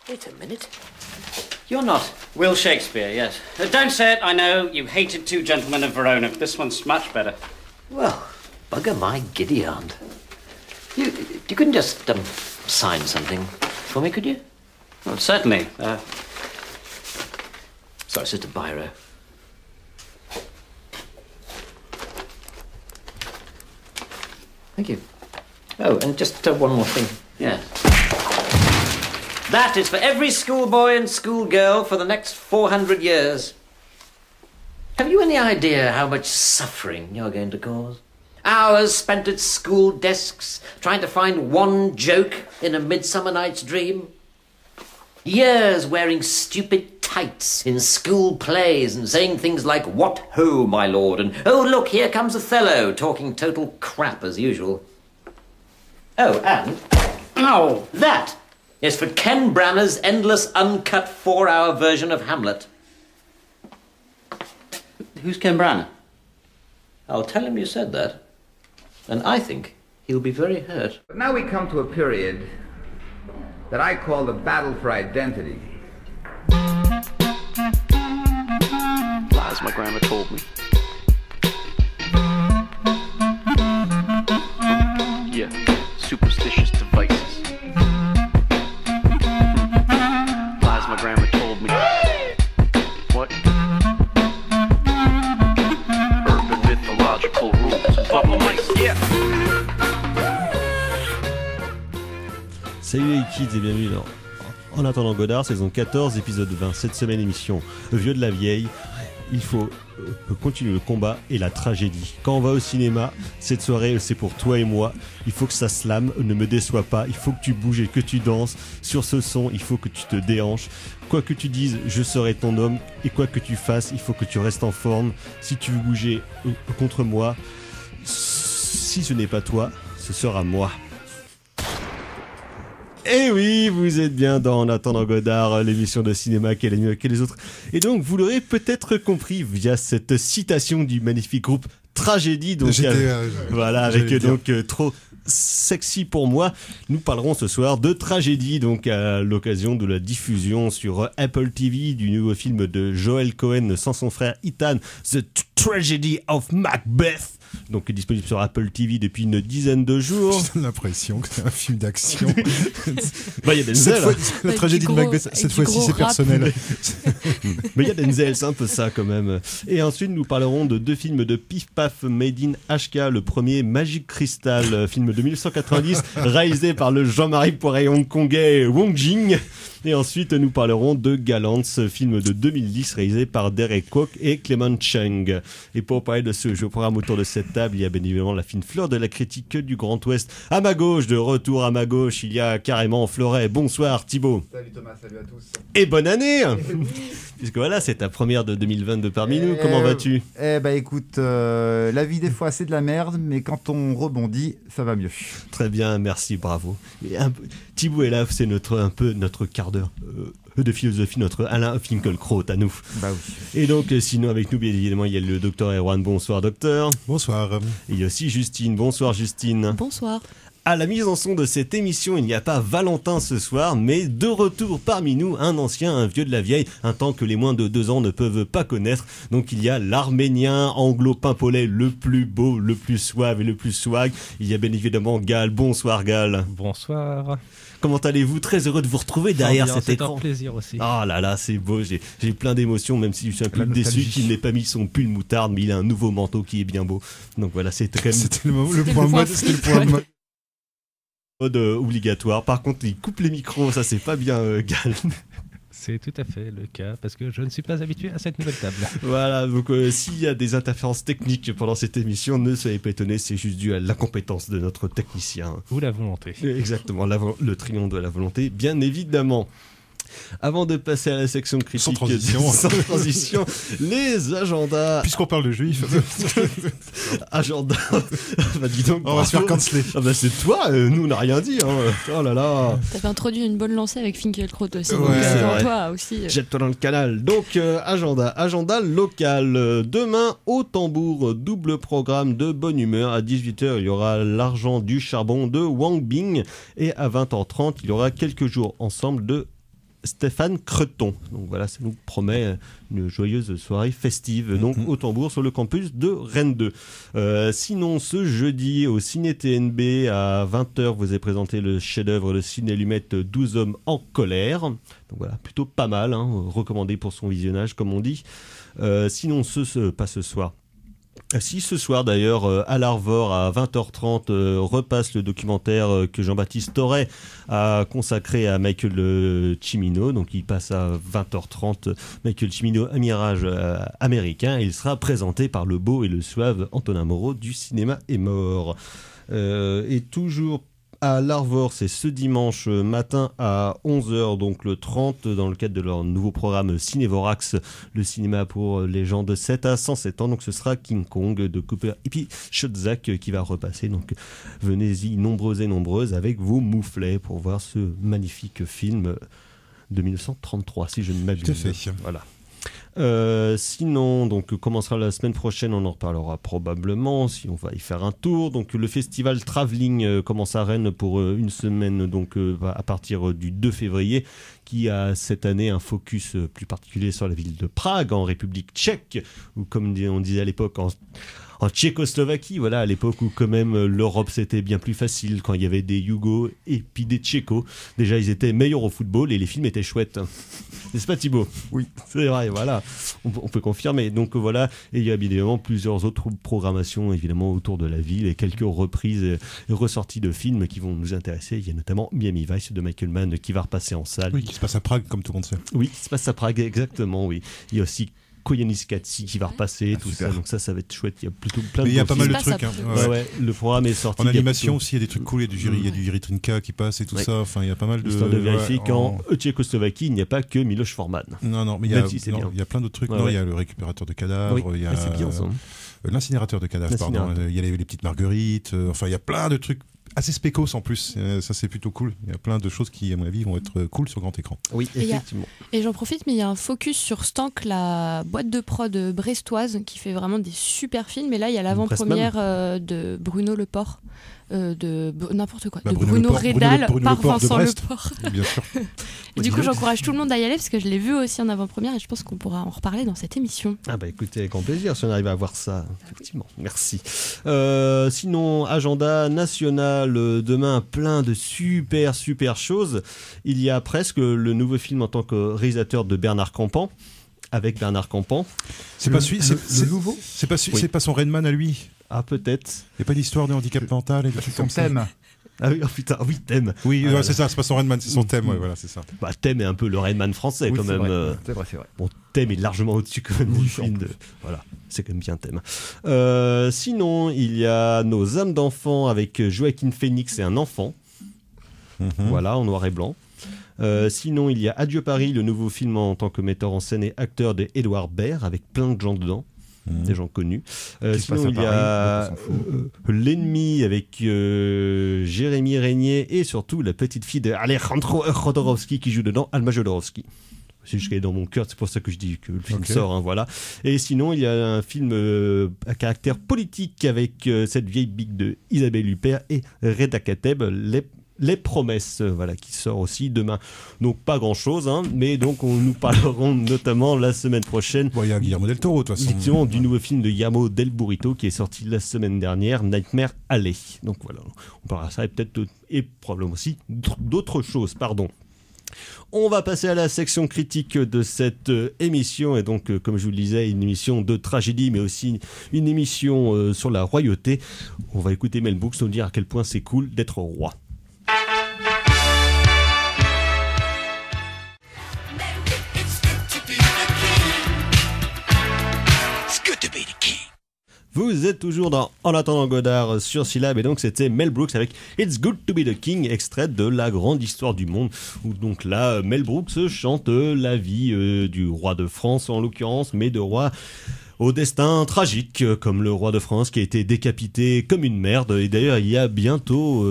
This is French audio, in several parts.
Wait a minute. You're not Will Shakespeare, yes. Don't say it, I know. You hated Two Gentlemen of Verona. This one's much better. Well, bugger my giddy aunt. You couldn't just sign something for me, could you? Well, certainly. Sorry, it's just a biro. Thank you. Oh, and just one more thing. Yeah. That is for every schoolboy and schoolgirl for the next 400 years. Have you any idea how much suffering you're going to cause? Hours spent at school desks trying to find one joke in A Midsummer Night's Dream. Years wearing stupid tights in school plays and saying things like, "What ho, my lord," and "Oh, look, here comes Othello," talking total crap as usual. Oh, and... Oh! That is for Ken Branagh's endless, uncut 4-hour version of Hamlet. Who's Ken Branagh? I'll tell him you said that. And I think he'll be very hurt. But now we come to a period that I call the battle for identity. Lies my grandma told me. Yeah, superstitious devices. Lies my grandma told me. What? Urban mythological rules. Bubble mice, yeah. Salut les kids et bienvenue dans En attendant Godard, saison 14, épisode 20. Cette semaine, émission Vieux de la vieille. Il faut continuer le combat et la tragédie. Quand on va au cinéma, cette soirée, c'est pour toi et moi. Il faut que ça slame, ne me déçois pas. Il faut que tu bouges et que tu danses. Sur ce son, il faut que tu te déhanches. Quoi que tu dises, je serai ton homme. Et quoi que tu fasses, il faut que tu restes en forme. Si tu veux bouger contre moi, si ce n'est pas toi, ce sera moi. Et oui, vous êtes bien dans En attendant Godard, l'émission de cinéma qui est la mieux que les autres. Et donc, vous l'aurez peut-être compris via cette citation du magnifique groupe Tragédie. Donc, voilà, avec donc Trop sexy pour moi. Nous parlerons ce soir de Tragédie, donc à l'occasion de la diffusion sur Apple TV du nouveau film de Joel Cohen sans son frère Ethan, The Tragedy of Macbeth. Donc disponible sur Apple TV depuis une dizaine de jours. J'ai l'impression que c'est un film d'action. Bah, il y a Denzel. La tragédie de Macbeth, cette fois-ci c'est personnel. Mais il y a Denzel, c'est un peu ça quand même. Et ensuite nous parlerons de deux films de Pif Paf Made in HK. Le premier, Magic Crystal, film de 1990, réalisé par le Jean-Marie Poiré hongkongais Wong Jing. Et ensuite, nous parlerons de Gallants, film de 2010 réalisé par Derek Kwok et Clement Cheng. Et pour parler de ce jeu programme autour de cette table, il y a bien évidemment la fine fleur de la critique du Grand Ouest. À ma gauche, de retour à ma gauche, il y a carrément Fleuret. Bonsoir Thibaut. Salut Thomas, salut à tous. Et bonne année. Puisque voilà, c'est ta première de 2022 parmi nous. Comment vas-tu ? Écoute, la vie des fois c'est de la merde, mais quand on rebondit, ça va mieux. Très bien, merci, bravo. Et Thibaut est là, c'est un peu notre quart d'heure de philosophie, notre Alain Finkielkraut à nous. Bah oui. Et donc, sinon avec nous, bien évidemment, il y a le docteur Erwan. Bonsoir docteur. Bonsoir. Et il y a aussi Justine. Bonsoir Justine. Bonsoir. À la mise en son de cette émission, il n'y a pas Valentin ce soir, mais de retour parmi nous, un ancien, un vieux de la vieille, un temps que les moins de 2 ans ne peuvent pas connaître. Donc il y a l'Arménien anglo-pimpolais le plus beau, le plus suave et le plus swag. Il y a bien évidemment Gal. Bonsoir Gal. Bonsoir. Comment allez-vous ? Très heureux de vous retrouver derrière cet écran. C'est un plaisir aussi. Ah là là, c'est beau, j'ai plein d'émotions, même si je suis un peu déçu qu'il n'ait pas mis son pull moutarde, mais il a un nouveau manteau qui est bien beau. Donc voilà, c'était le point mode. C'était le point mode. Mode obligatoire. Par contre, il coupe les micros, ça c'est pas bien, Gal. C'est tout à fait le cas, parce que je ne suis pas habitué à cette nouvelle table. Voilà, donc s'il y a des interférences techniques pendant cette émission, ne soyez pas étonnés, c'est juste dû à l'incompétence de notre technicien. Ou la volonté. Exactement, le triomphe de la volonté, bien évidemment. Avant de passer à la section critique, sans transition, les agendas. Puisqu'on parle de juifs, agenda. Bah dis donc, on va se faire canceler. Ah bah c'est toi, nous on n'a rien dit. Hein. Oh là là. T'avais introduit une bonne lancée avec Finkielkraut aussi. Ouais, donc toi aussi. Jette-toi dans le canal. Donc agenda local. Demain au Tambour, double programme de bonne humeur. À 18h, il y aura l'argent du charbon de Wang Bing et à 20h30, il y aura quelques jours ensemble de Stéphane Creton. Donc voilà, ça nous promet une joyeuse soirée festive donc au Tambour sur le campus de Rennes 2. Sinon, ce jeudi au Ciné TNB à 20h, vous est présenté le chef-d'œuvre de Sidney Lumet, 12 hommes en colère. Donc voilà, plutôt pas mal, recommandé pour son visionnage comme on dit. Sinon, pas ce soir. Si, ce soir d'ailleurs, à l'Arvor à 20h30 repasse le documentaire que Jean-Baptiste Torret a consacré à Michael Cimino. Donc il passe à 20h30, Michael Cimino, un mirage américain. Il sera présenté par le beau et le suave Antonin Moreau du Cinéma est mort. Et toujours à l'Arvor, c'est ce dimanche matin à 11h, donc le 30, dans le cadre de leur nouveau programme Cinévorax, le cinéma pour les gens de 7 à 107 ans. Donc ce sera King Kong de Cooper et puis Schotzak qui va repasser. Donc venez-y nombreux et nombreuses avec vos mouflets pour voir ce magnifique film de 1933, si je ne m'abuse. Tout à fait. Voilà. Sinon, donc commencera la semaine prochaine, on en reparlera probablement si on va y faire un tour. Donc le festival Travelling commence à Rennes pour une semaine, donc à partir du 2 février, qui a cette année un focus plus particulier sur la ville de Prague, en République tchèque, ou comme on disait à l'époque en Tchécoslovaquie, voilà, à l'époque où quand même l'Europe c'était bien plus facile, quand il y avait des Yougos et puis des Tchécos. Déjà ils étaient meilleurs au football et les films étaient chouettes. N'est-ce pas Thibaut ? Oui. C'est vrai, voilà, on peut confirmer. Donc voilà, et il y a évidemment plusieurs autres programmations évidemment autour de la ville et quelques reprises et ressorties de films qui vont nous intéresser. Il y a notamment Miami Vice de Michael Mann qui va repasser en salle. Oui, qui se passe à Prague comme tout le monde sait. Oui, qui se passe à Prague, exactement, oui. Il y a aussi Koyaanisqatsi qui va repasser, tout super. Ça, donc ça va être chouette. Il y a plutôt plein de. Mais il y a pas mal de films. trucs. Ouais, le programme est sorti. En animation aussi, il y a des trucs cool. Il y a du jury, il y a du Yuri Trinka qui passe et tout ça. Enfin, il y a pas mal de. Histoire de vérifier qu'en Tchécoslovaquie, il n'y a pas que Miloš Forman. Non, mais il y a plein d'autres trucs. Il y a le récupérateur de cadavres. Il y a c'est bien ça. L'incinérateur de cadavres, pardon. Il y a les petites marguerites. Enfin, il y a plein de trucs assez spécos en plus. Ça, c'est plutôt cool. Il y a plein de choses qui, à mon avis, vont être cool sur grand écran. Oui, effectivement. Et j'en profite, mais il y a un focus sur Stank, la boîte de prod brestoise, qui fait vraiment des super films. Et là, il y a l'avant-première de Bruno Leport. De n'importe quoi, de Bruno Redal par Vincent Leport. Bien sûr. Et du coup, j'encourage tout le monde à y aller parce que je l'ai vu aussi en avant-première et je pense qu'on pourra en reparler dans cette émission. Ah bah écoutez, avec grand plaisir si on arrive à voir ça, effectivement. Merci. Sinon, agenda national, demain plein de super choses. Il y a presque le nouveau film en tant que réalisateur de Bernard Campan. Avec Bernard Campan. C'est pas celui, c'est nouveau. C'est pas son Rainman à lui. Ah, peut-être. Il n'y a pas d'histoire de handicap mental et de trucs comme ça. Thème. Ah oui, oh putain, oui, Thème. Oui, c'est ça, c'est pas son Rainman, c'est son thème, voilà, c'est ça. Bah, Thème est un peu le Rainman français, Oui, quand c'est même. vrai. C'est vrai. Bon, Thème est largement au-dessus quand même du film. Voilà, c'est quand même bien Thème. Sinon, il y a Nos âmes d'enfants avec Joaquin Phoenix et un enfant. Voilà, en noir et blanc. Sinon, il y a Adieu Paris, le nouveau film en tant que metteur en scène et acteur de Édouard Baird, avec plein de gens dedans. Des gens connus. Sinon, il y a L'ennemi avec Jérémy Régnier et surtout la petite fille de Alejandro Jodorowsky qui joue dedans, Alma Jodorowsky. C'est jusqu'à dans mon cœur, c'est pour ça que je dis que le film sort, voilà. Et sinon, il y a un film à caractère politique avec cette vieille bique de Isabelle Huppert et Reda Kateb, Les Promesses, voilà, qui sort aussi demain. Donc pas grand-chose, mais donc nous parlerons notamment la semaine prochaine. Bon, il y a Guillermo del Toro, de toute façon. Effectivement, du nouveau film de Guillermo del Burrito qui est sorti la semaine dernière, Nightmare Alley. Donc voilà, on parlera de ça et probablement aussi d'autres choses, pardon. On va passer à la section critique de cette émission et donc comme je vous le disais, une émission de tragédie mais aussi une émission sur la royauté. On va écouter Mel Brooks nous dire à quel point c'est cool d'être roi. Vous êtes toujours dans En attendant Godard sur Syllab et donc c'était Mel Brooks avec It's Good to Be the King, extrait de La Grande Histoire du Monde, où donc là Mel Brooks chante la vie du roi de France en l'occurrence, mais de roi au destin tragique comme le roi de France qui a été décapité comme une merde. Et d'ailleurs il y a bientôt...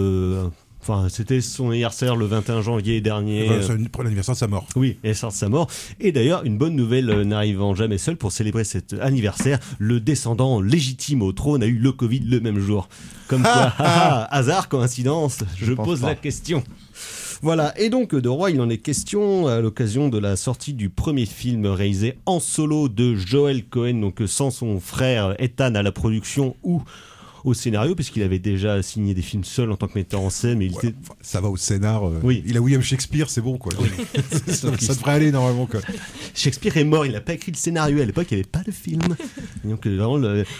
Enfin, c'était son anniversaire le 21 janvier dernier. C'est pour l'anniversaire de sa mort. Oui, l'anniversaire de sa mort. Et d'ailleurs, une bonne nouvelle n'arrivant jamais seule pour célébrer cet anniversaire. Le descendant légitime au trône a eu le Covid le même jour. Comme quoi, hasard, coïncidence, je pose la question. Voilà, et donc de roi il en est question à l'occasion de la sortie du premier film réalisé en solo de Joel Cohen, donc sans son frère Ethan à la production ou au scénario, puisqu'il avait déjà signé des films seul en tant que metteur en scène. Mais ça va au scénar. Oui. Il a William Shakespeare, c'est bon, quoi. Oui. ça devrait aller normalement, quoi. Shakespeare est mort, il n'a pas écrit le scénario. À l'époque, il n'y avait pas de film. Donc, vraiment,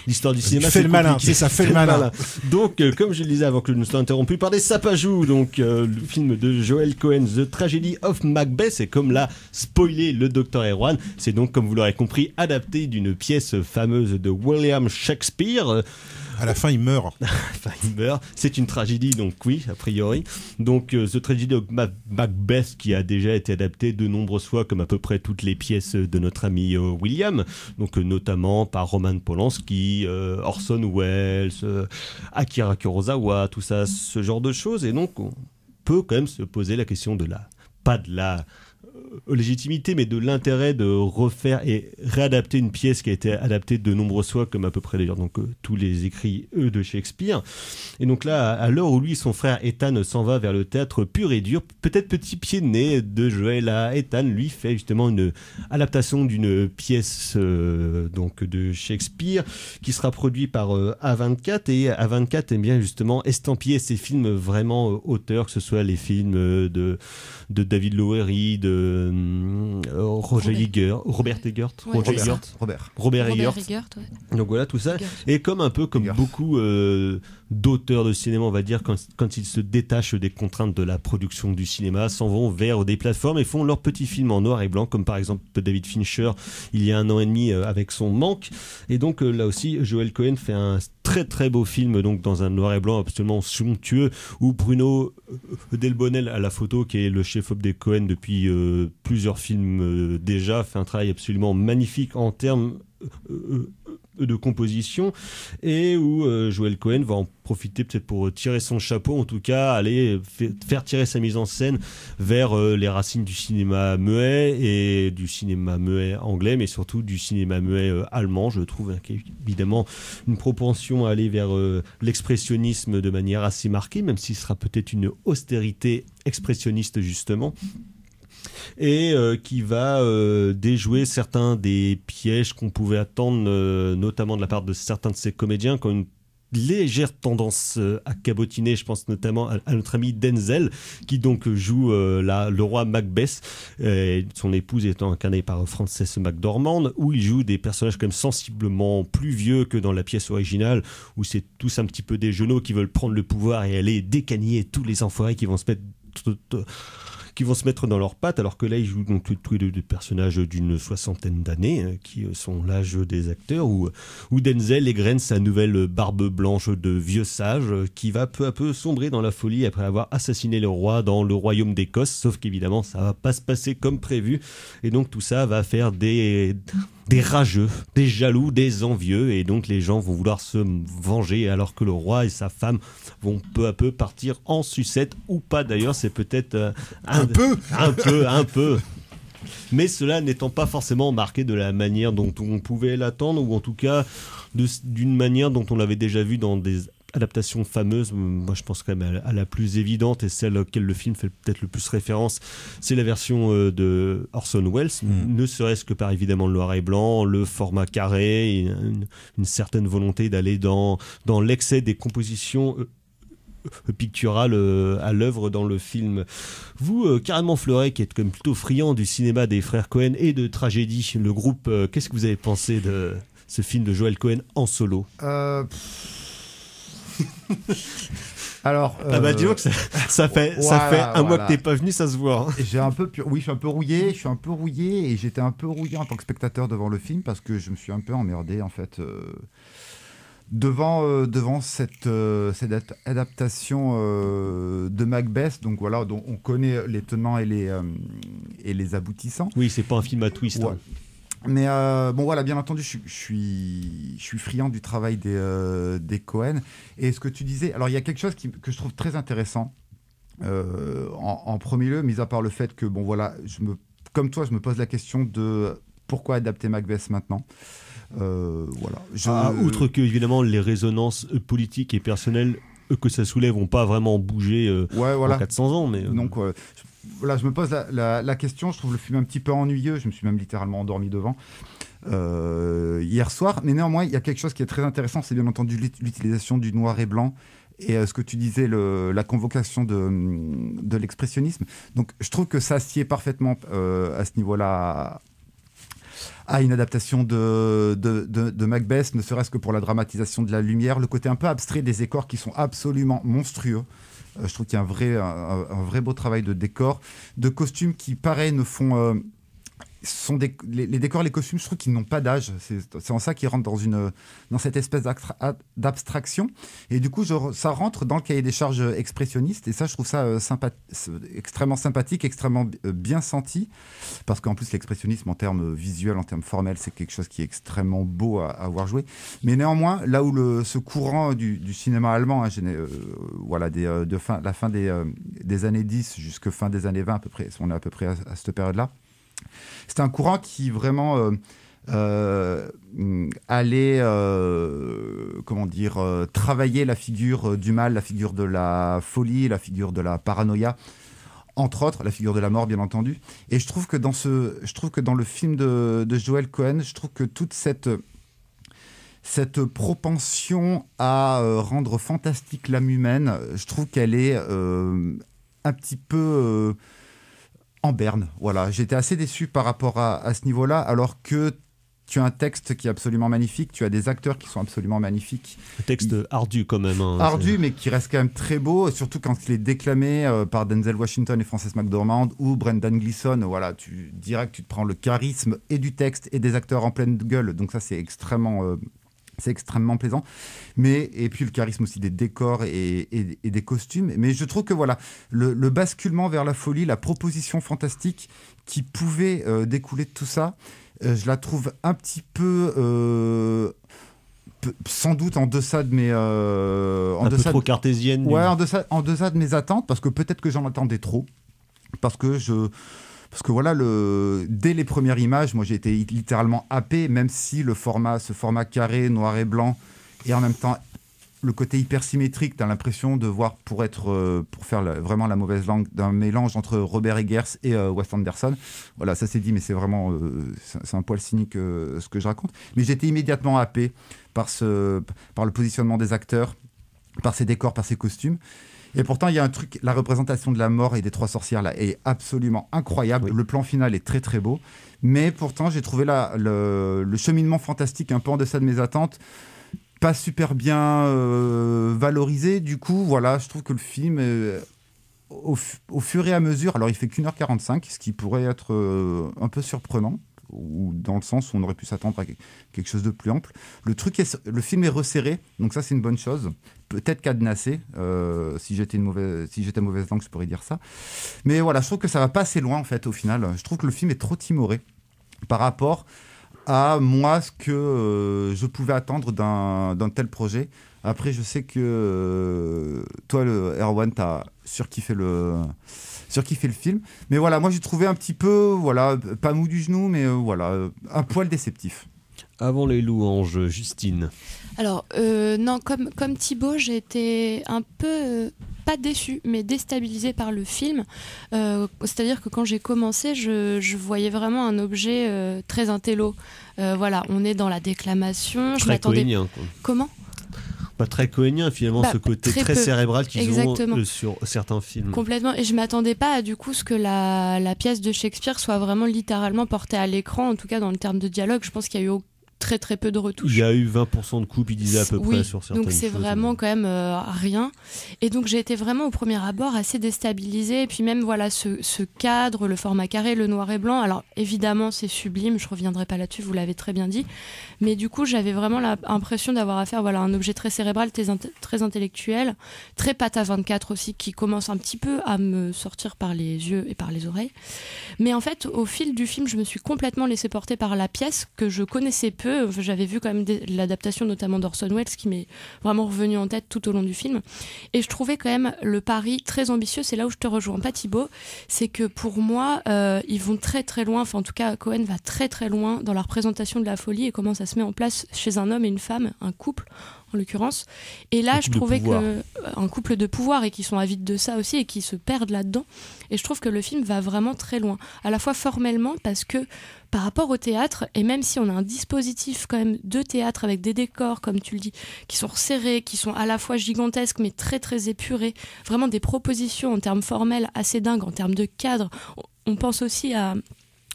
l'histoire du cinéma, fait le malin. C'est ça, fait le malin. Donc, comme je le disais avant que nous soyons interrompus par des sapajous, donc, le film de Joel Cohen, The Tragedy of Macbeth, et comme l'a spoilé le Dr. Erwan, c'est donc, comme vous l'aurez compris, adapté d'une pièce fameuse de William Shakespeare. À la fin, il meurt. C'est une tragédie, donc oui, a priori. Donc, The Tragedy of Macbeth, qui a déjà été adapté de nombreuses fois, comme à peu près toutes les pièces de notre ami William, donc notamment par Roman Polanski, Orson Welles, Akira Kurosawa, tout ça, ce genre de choses. Et donc, on peut quand même se poser la question pas de la légitimité, mais de l'intérêt de refaire et réadapter une pièce qui a été adaptée de nombreuses fois, comme à peu près d'ailleurs donc tous les écrits de Shakespeare. Et donc là, à l'heure où lui, son frère Ethan s'en va vers le théâtre pur et dur, peut-être petit pied de nez de Joel à Ethan, lui fait justement une adaptation d'une pièce donc de Shakespeare qui sera produite par A24, et A24 aime bien justement estampiller ses films vraiment auteurs, que ce soit les films de David Lowery, de Robert Eggert. Ouais. Robert Eggert. Ouais. Donc voilà tout ça. Et un peu comme beaucoup d'auteurs de cinéma, on va dire, quand ils se détachent des contraintes de la production du cinéma, s'en vont vers des plateformes et font leurs petits films en noir et blanc, comme par exemple David Fincher il y a 1 an et demi avec son Manque. Et donc là aussi, Joel Cohen fait un très très beau film donc dans un noir et blanc absolument somptueux, où Bruno Delbonnel à la photo, qui est le chef-op des Cohen depuis plusieurs films déjà, fait un travail absolument magnifique en termes de composition, et où Joel Cohen va en profiter peut-être pour tirer son chapeau, en tout cas aller faire tirer sa mise en scène vers les racines du cinéma muet, et du cinéma muet anglais, mais surtout du cinéma muet allemand. Je trouve qu'il y a évidemment une propension à aller vers l'expressionnisme de manière assez marquée, même si ce sera peut-être une austérité expressionniste justement, et qui va déjouer certains des pièges qu'on pouvait attendre, notamment de la part de certains de ses comédiens, qui ont une légère tendance à cabotiner. Je pense notamment à notre ami Denzel, qui donc joue le roi Macbeth, son épouse étant incarnée par Frances McDormand, où il joue des personnages quand même sensiblement plus vieux que dans la pièce originale, où c'est tous un petit peu des genoux qui veulent prendre le pouvoir et aller décagner tous les enfoirés qui vont se mettre dans leurs pattes, alors que là ils jouent donc tous les deux personnages d'une 60aine d'années, qui sont l'âge des acteurs, où Denzel égrène sa nouvelle barbe blanche de vieux sage, qui va peu à peu sombrer dans la folie après avoir assassiné le roi dans le royaume d'Écosse, sauf qu'évidemment ça va pas se passer comme prévu, et donc tout ça va faire des rageux, des jaloux, des envieux, et donc les gens vont vouloir se venger, alors que le roi et sa femme vont peu à peu partir en sucette, ou pas d'ailleurs, c'est peut-être un peu. Mais cela n'étant pas forcément marqué de la manière dont on pouvait l'attendre, ou en tout cas d'une manière dont on l'avait déjà vu dans des adaptation fameuse. Moi je pense quand même à la plus évidente, et celle auquel le film fait peut-être le plus référence, c'est la version de Orson Welles, ne serait-ce que par évidemment le noir et blanc, le format carré, et une certaine volonté d'aller dans l'excès des compositions picturales à l'œuvre dans le film. Vous, Carrément Fleuret, qui êtes comme plutôt friand du cinéma des frères Cohen et de tragédie, le groupe, qu'est-ce que vous avez pensé de ce film de Joel Cohen en solo? Alors, dis-donc, ça fait un mois que t'es pas venu, ça se voit. Hein. Je suis un peu rouillé, et j'étais un peu rouillé en tant que spectateur devant le film, parce que je me suis un peu emmerdé en fait devant cette adaptation de Macbeth. Donc voilà, dont on connaît les tenants et les aboutissants. Oui, c'est pas un film à twist. Ouais. Hein. Mais bon voilà, bien entendu, je suis friand du travail des Cohen. Et ce que tu disais, alors il y a quelque chose que je trouve très intéressant. En premier lieu, mis à part le fait que bon voilà, comme toi, je me pose la question de pourquoi adapter Macbeth maintenant. Voilà. Outre que évidemment les résonances politiques et personnelles que ça soulève n'ont pas vraiment bougé en 400 ans. Mais, Donc, voilà, je me pose la question. Je trouve le film un petit peu ennuyeux. Je me suis même littéralement endormi devant hier soir. Mais néanmoins, il y a quelque chose qui est très intéressant. C'est bien entendu l'utilisation du noir et blanc. Et ce que tu disais, la convocation de l'expressionnisme. Donc, je trouve que ça sied parfaitement à ce niveau-là à une adaptation de Macbeth, ne serait-ce que pour la dramatisation de la lumière, le côté un peu abstrait des décors qui sont absolument monstrueux. Je trouve qu'il y a un vrai beau travail de décor, de costumes qui, pareil, ne font... les décors, les costumes, je trouve qu'ils n'ont pas d'âge. C'est en ça qu'ils rentrent dans cette espèce d'abstraction. Et du coup, ça rentre dans le cahier des charges expressionniste. Et ça, je trouve ça extrêmement sympathique, extrêmement bien senti. Parce qu'en plus, l'expressionnisme, en termes visuels, en termes formels, c'est quelque chose qui est extrêmement beau à voir jouer. Mais néanmoins, là où ce courant du cinéma allemand, voilà, la fin des années 10 jusqu'à fin des années 20, à peu près, on est à peu près à cette période-là, c'est un courant qui vraiment allait travailler la figure du mal, la figure de la folie, la figure de la paranoïa, entre autres, la figure de la mort, bien entendu. Et je trouve que dans le film de Joel Cohen, je trouve que toute cette propension à rendre fantastique l'âme humaine, je trouve qu'elle est un petit peu... en berne, voilà. J'étais assez déçu par rapport à ce niveau-là, alors que tu as un texte qui est absolument magnifique, tu as des acteurs qui sont absolument magnifiques. Un texte ardu quand même. Ardu, mais qui reste quand même très beau, surtout quand il est déclamé par Denzel Washington et Frances McDormand ou Brendan Gleeson. Voilà, tu dirais que tu te prends le charisme et du texte et des acteurs en pleine gueule, donc ça c'est extrêmement plaisant, et puis le charisme aussi des décors et des costumes. Mais je trouve que voilà, le basculement vers la folie, la proposition fantastique qui pouvait découler de tout ça, je la trouve un petit peu sans doute en deçà de mes un peu trop cartésienne. Ouais, en deçà de mes attentes, parce que peut-être que j'en attendais trop, parce que voilà, dès les premières images, moi j'ai été littéralement happé, même si ce format carré, noir et blanc, et en même temps le côté hyper symétrique, t'as l'impression de voir, pour faire vraiment la mauvaise langue, d'un mélange entre Robert Eggers et Wes Anderson. Voilà, ça c'est dit, mais c'est vraiment c'est un poil cynique ce que je raconte. Mais j'étais immédiatement happé par le positionnement des acteurs, par ces décors, par ces costumes. Et pourtant, il y a un truc, la représentation de la mort et des trois sorcières là est absolument incroyable. Oui. Le plan final est très très beau. Mais pourtant, j'ai trouvé le cheminement fantastique un peu en deçà de mes attentes, pas super bien valorisé. Du coup, voilà, je trouve que le film, au fur et à mesure, alors il fait qu'1h45, ce qui pourrait être un peu surprenant, ou dans le sens où on aurait pu s'attendre à quelque chose de plus ample. Le film est resserré, donc ça c'est une bonne chose. Peut-être cadenassé, si j'étais mauvaise langue, je pourrais dire ça. Mais voilà, je trouve que ça va pas assez loin en fait au final. Je trouve que le film est trop timoré par rapport à moi ce que je pouvais attendre d'un tel projet. Après, je sais que toi, Erwan, t'as surkiffé le film. Mais voilà, moi j'ai trouvé un petit peu, voilà, pas mou du genou, mais voilà, un poil déceptif. Avant les louanges, Justine. Alors, non, comme Thibaut, j'ai été un peu, pas déçue, mais déstabilisée par le film. C'est-à-dire que quand j'ai commencé, je voyais vraiment un objet très intello. Voilà, on est dans la déclamation. Très cohénien, quoi. Comment ? Pas très cohénien finalement, ce côté très cérébral qu'ils ont sur certains films. Complètement, et je m'attendais pas à du coup ce que la pièce de Shakespeare soit vraiment littéralement portée à l'écran, en tout cas dans le terme de dialogue. Je pense qu'il y a eu très très peu de retouches. Il y a eu 20% de coupes, il disait à peu près sur certaines choses. Donc c'est vraiment quand même rien. Et donc j'ai été vraiment au premier abord assez déstabilisée. Et puis même voilà ce cadre, le format carré, le noir et blanc. Alors évidemment c'est sublime, je reviendrai pas là-dessus, vous l'avez très bien dit. Mais du coup j'avais vraiment l'impression d'avoir affaire à un objet très cérébral, très intellectuel, très pâte à 24 aussi, qui commence un petit peu à me sortir par les yeux et par les oreilles. Mais en fait au fil du film je me suis complètement laissée porter par la pièce que je connaissais peu. J'avais vu quand même l'adaptation notamment d'Orson Welles qui m'est vraiment revenue en tête tout au long du film, et je trouvais quand même le pari très ambitieux. C'est là où je te rejoins pas Thibaut, c'est que pour moi ils vont très très loin, enfin en tout cas Cohen va très très loin dans la représentation de la folie et comment ça se met en place chez un homme et une femme, un couple en l'occurrence. Et là, je trouvais un couple de pouvoir et qui sont avides de ça aussi et qui se perdent là-dedans. Et je trouve que le film va vraiment très loin, à la fois formellement parce que par rapport au théâtre, et même si on a un dispositif quand même de théâtre avec des décors, comme tu le dis, qui sont resserrés, qui sont à la fois gigantesques mais très très épurés, vraiment des propositions en termes formels assez dingues, en termes de cadre. On pense aussi à,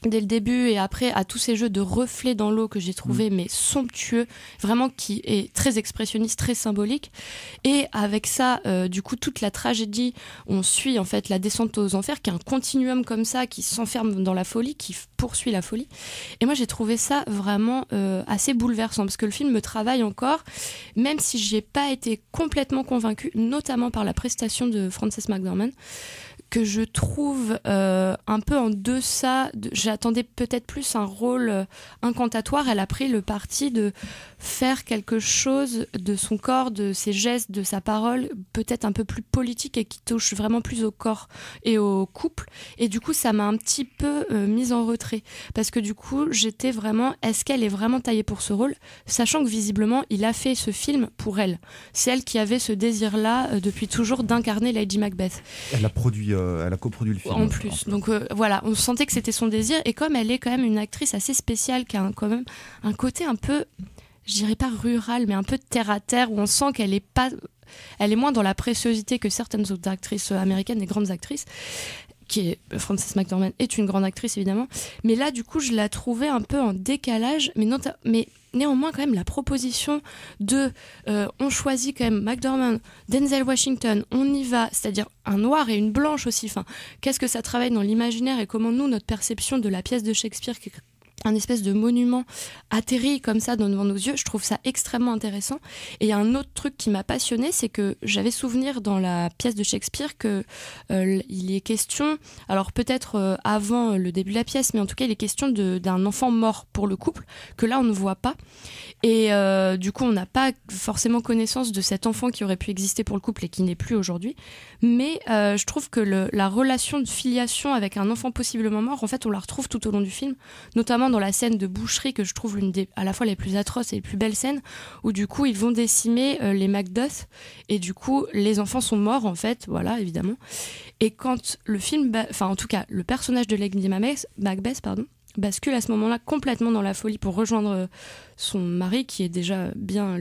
dès le début et après, à tous ces jeux de reflets dans l'eau que j'ai trouvé mais somptueux, vraiment qui est très expressionniste, très symbolique. Et avec ça, du coup, toute la tragédie, on suit en fait la descente aux enfers, qui est un continuum comme ça, qui s'enferme dans la folie, qui poursuit la folie. Et moi, j'ai trouvé ça vraiment assez bouleversant, parce que le film me travaille encore, même si j'ai pas été complètement convaincue, notamment par la prestation de Frances McDormand, que je trouve un peu en deçà. J'attendais peut-être plus un rôle incantatoire. Elle a pris le parti de faire quelque chose de son corps, de ses gestes, de sa parole, peut-être un peu plus politique et qui touche vraiment plus au corps et au couple. Et du coup, ça m'a un petit peu mise en retrait. Parce que du coup, j'étais vraiment... Est-ce qu'elle est vraiment taillée pour ce rôle ? Sachant que visiblement, il a fait ce film pour elle. C'est elle qui avait ce désir-là depuis toujours d'incarner Lady Macbeth. Elle a coproduit le film. En plus. Donc voilà, on sentait que c'était son désir. Et comme elle est quand même une actrice assez spéciale, qui a quand même un côté un peu, je dirais pas rural, mais un peu terre à terre, où on sent qu'elle est pas... Elle est moins dans la préciosité que certaines autres actrices américaines, des grandes actrices, qui est Frances McDormand est une grande actrice évidemment, mais là du coup je la trouvais un peu en décalage, mais néanmoins quand même la proposition de on choisit quand même McDormand, Denzel Washington, on y va, c'est-à-dire un noir et une blanche aussi, enfin, qu'est-ce que ça travaille dans l'imaginaire et comment nous, notre perception de la pièce de Shakespeare, qui est un espèce de monument atterri comme ça devant nos yeux, je trouve ça extrêmement intéressant. Et il y a un autre truc qui m'a passionnée, c'est que j'avais souvenir dans la pièce de Shakespeare que il est question, alors peut-être avant le début de la pièce, mais en tout cas il est question d'un enfant mort pour le couple, que là on ne voit pas. Et du coup on n'a pas forcément connaissance de cet enfant qui aurait pu exister pour le couple et qui n'est plus aujourd'hui. Mais je trouve que la relation de filiation avec un enfant possiblement mort, en fait on la retrouve tout au long du film, notamment dans la scène de boucherie que je trouve l'une des à la fois les plus atroces et les plus belles scènes, où du coup ils vont décimer les Macduff et du coup les enfants sont morts en fait, voilà, évidemment. Et quand le film, en tout cas le personnage de Lady Macbeth, bascule à ce moment-là complètement dans la folie pour rejoindre son mari qui est déjà bien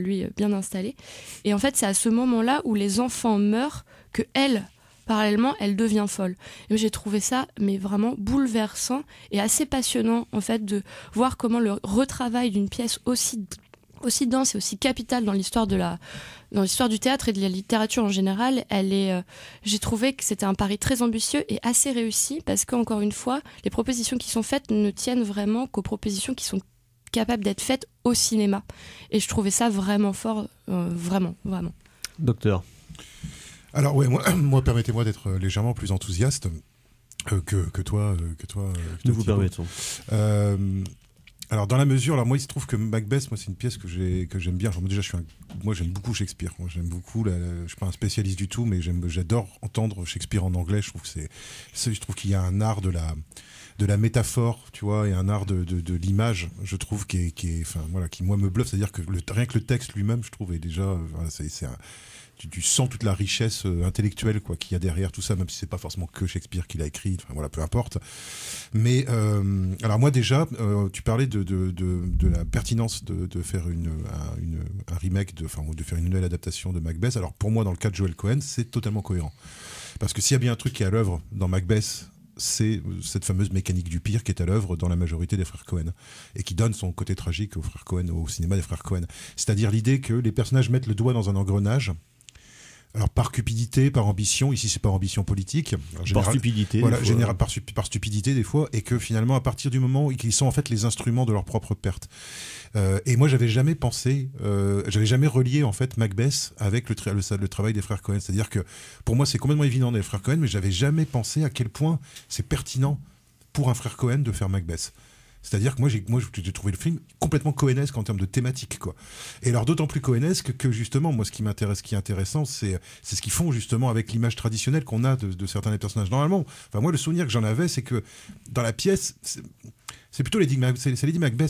installé. Et en fait c'est à ce moment-là où les enfants meurent que elle, parallèlement, elle devient folle. Et j'ai trouvé ça mais vraiment bouleversant et assez passionnant en fait de voir comment le retravail d'une pièce aussi dense et aussi capitale dans l'histoire du théâtre et de la littérature en général, j'ai trouvé que c'était un pari très ambitieux et assez réussi, parce qu'encore une fois, les propositions qui sont faites ne tiennent vraiment qu'aux propositions qui sont capables d'être faites au cinéma. Et je trouvais ça vraiment fort, vraiment. Docteur. Alors ouais, moi permettez-moi d'être légèrement plus enthousiaste que toi. Nous vous permettons. Alors dans la mesure, alors moi il se trouve que Macbeth, moi c'est une pièce que j'aime bien. Genre, déjà moi j'aime beaucoup Shakespeare. Moi, j'aime beaucoup. Je suis pas un spécialiste du tout, mais j'adore entendre Shakespeare en anglais. Je trouve que je trouve qu'il y a un art de la métaphore, tu vois, et un art de l'image. Je trouve qui moi me bluffe. C'est-à-dire que rien que le texte lui-même, je trouve est déjà, tu sens toute la richesse intellectuelle qu'il y a derrière tout ça, même si c'est pas forcément que Shakespeare qui l'a écrit, enfin voilà, peu importe. Mais alors moi déjà, tu parlais de la pertinence de faire un remake, de faire une nouvelle adaptation de Macbeth. Alors pour moi, dans le cas de Joel Cohen, c'est totalement cohérent, parce que s'il y a bien un truc qui est à l'œuvre dans Macbeth, c'est cette fameuse mécanique du pire qui est à l'œuvre dans la majorité des frères Cohen et qui donne son côté tragique aux frères Cohen, au cinéma des frères Cohen. C'est-à-dire l'idée que les personnages mettent le doigt dans un engrenage. Alors par cupidité, par ambition, ici c'est par ambition politique. Par stupidité. Voilà, par stupidité des fois, et que finalement à partir du moment où ils sont en fait les instruments de leur propre perte. Et moi j'avais jamais relié en fait Macbeth avec le travail des frères Cohen. C'est-à-dire que pour moi c'est complètement évident des frères Cohen, mais j'avais jamais pensé à quel point c'est pertinent pour un frère Cohen de faire Macbeth. C'est-à-dire que moi j'ai trouvé le film complètement cohenesque en termes de thématique, quoi. Et alors d'autant plus cohenesque que justement moi ce qui est intéressant, c'est ce qu'ils font justement avec l'image traditionnelle qu'on a de certains des personnages. Normalement, enfin moi le souvenir que j'en avais, c'est que dans la pièce, c'est plutôt Lady Macbeth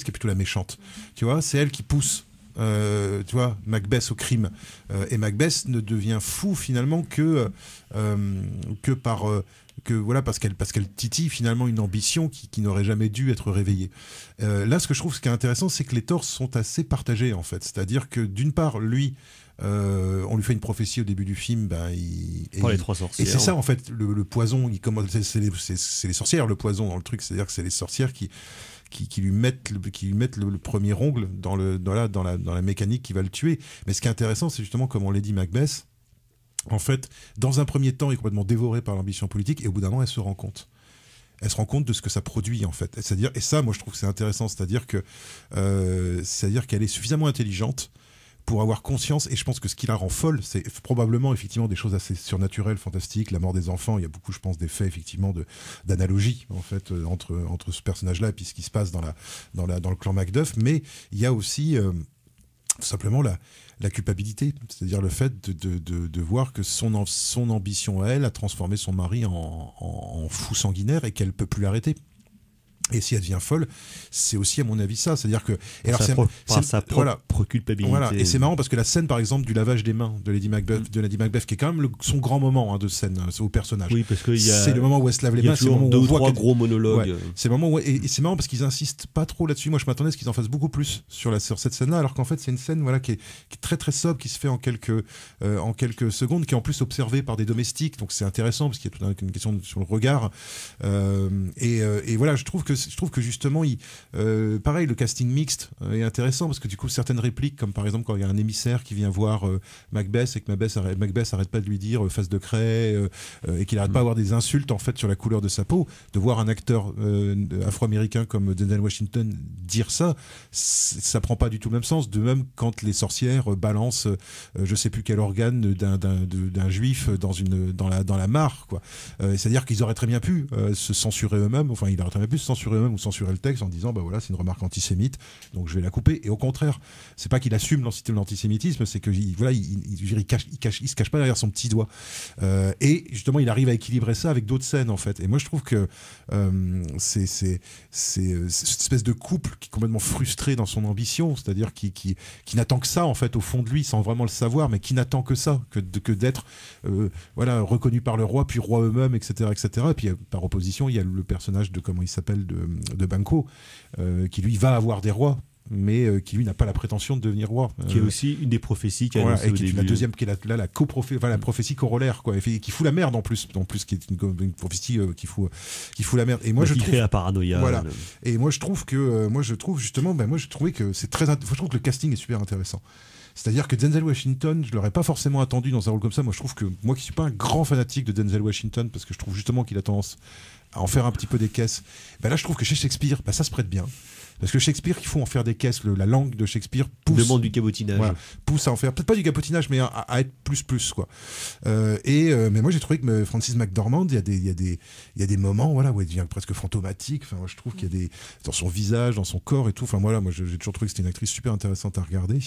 qui est plutôt la méchante. Tu vois, c'est elle qui pousse tu vois, Macbeth au crime. Et Macbeth ne devient fou finalement que parce qu'elle titille finalement une ambition qui n'aurait jamais dû être réveillée. Là, ce que je trouve ce qui est intéressant, c'est que les torts sont assez partagés en fait. C'est-à-dire que d'une part, lui, on lui fait une prophétie au début du film, les trois sorcières. Et c'est ça en fait, le poison. C'est les sorcières le poison dans le truc. C'est-à-dire que c'est les sorcières qui lui mettent le premier ongle dans la mécanique qui va le tuer. Mais ce qui est intéressant, c'est justement comme on l'a dit, Macbeth. En fait, dans un premier temps, elle est complètement dévorée par l'ambition politique, et au bout d'un moment, elle se rend compte. Elle se rend compte de ce que ça produit, en fait. C'est-à-dire, et ça, moi, je trouve que c'est intéressant. C'est-à-dire qu'elle est suffisamment intelligente pour avoir conscience, et je pense que ce qui la rend folle, c'est probablement effectivement des choses assez surnaturelles, fantastiques, la mort des enfants. Il y a beaucoup, je pense, d'effets effectivement d'analogie en fait entre ce personnage-là et puis ce qui se passe dans le clan Macduff. Mais il y a aussi tout simplement la culpabilité, c'est-à-dire le fait de voir que son ambition à elle a transformé son mari en fou sanguinaire et qu'elle peut plus l'arrêter. Et si elle devient folle, c'est aussi à mon avis ça, c'est-à-dire que sa propre culpabilité. Voilà. Et c'est marrant parce que la scène par exemple du lavage des mains de Lady Macbeth, qui est quand même son grand moment de scène au personnage. Oui, parce que c'est le moment où elle se lave les mains, c'est le moment où deux ou trois gros monologues. Ouais. C'est le moment où et c'est marrant parce qu'ils insistent pas trop là-dessus. Moi, je m'attendais à ce qu'ils en fassent beaucoup plus sur cette scène-là, alors qu'en fait c'est une scène qui est très très sobre, qui se fait en quelques secondes, qui est en plus observée par des domestiques. Donc c'est intéressant parce qu'il y a toute une question sur le regard. Et voilà, je trouve que justement, pareil, le casting mixte est intéressant parce que du coup, certaines répliques, comme par exemple quand il y a un émissaire qui vient voir Macbeth et que Macbeth arrête pas de lui dire face de craie et qu'il arrête pas d'avoir des insultes en fait sur la couleur de sa peau, de voir un acteur afro-américain comme Denzel Washington dire ça prend pas du tout le même sens. De même quand les sorcières balancent je sais plus quel organe d'un juif dans la mare, quoi. C'est-à-dire qu'ils auraient très bien pu se censurer eux-mêmes. Enfin, il aurait très bien pu se censurer eux-mêmes ou censurer le texte en disant bah voilà, c'est une remarque antisémite, donc je vais la couper. Et au contraire, c'est pas qu'il assume l'antisémitisme, c'est que il se cache pas derrière son petit doigt. Et justement, il arrive à équilibrer ça avec d'autres scènes en fait. Et moi, je trouve que c'est cette espèce de couple qui est complètement frustré dans son ambition, c'est-à-dire qui n'attend que ça en fait au fond de lui, sans vraiment le savoir, mais qui n'attend que ça, que d'être reconnu par le roi, puis roi eux-mêmes, etc., etc. Et puis par opposition, il y a le personnage de comment il s'appelle de Banquo, qui lui va avoir des rois, mais qui lui n'a pas la prétention de devenir roi. Qui est aussi une des prophéties qui a annoncé et au qui est début. La deuxième, qui est la prophétie corollaire, quoi, et qui fout la merde en plus, qui est une prophétie qui fout la merde. Et moi, qui crée la paranoïa. Voilà. Et moi, je trouve que, je trouvais que c'est je trouve que le casting est super intéressant. C'est-à-dire que Denzel Washington, je l'aurais pas forcément attendu dans un rôle comme ça. Moi, je trouve que moi qui suis pas un grand fanatique de Denzel Washington, parce que je trouve justement qu'il a tendance à en faire un petit peu des caisses. Là, je trouve que chez Shakespeare, ça se prête bien. Parce que Shakespeare, il faut en faire des caisses. La langue de Shakespeare pousse. Demande du cabotinage. Voilà, pousse à en faire. Peut-être pas du cabotinage, mais à être plus, quoi. Mais moi, j'ai trouvé que Frances McDormand, il y a des moments, où elle devient presque fantomatique. Enfin, moi, je trouve qu'il y a dans son visage, dans son corps et tout. Enfin, moi, j'ai toujours trouvé que c'était une actrice super intéressante à regarder.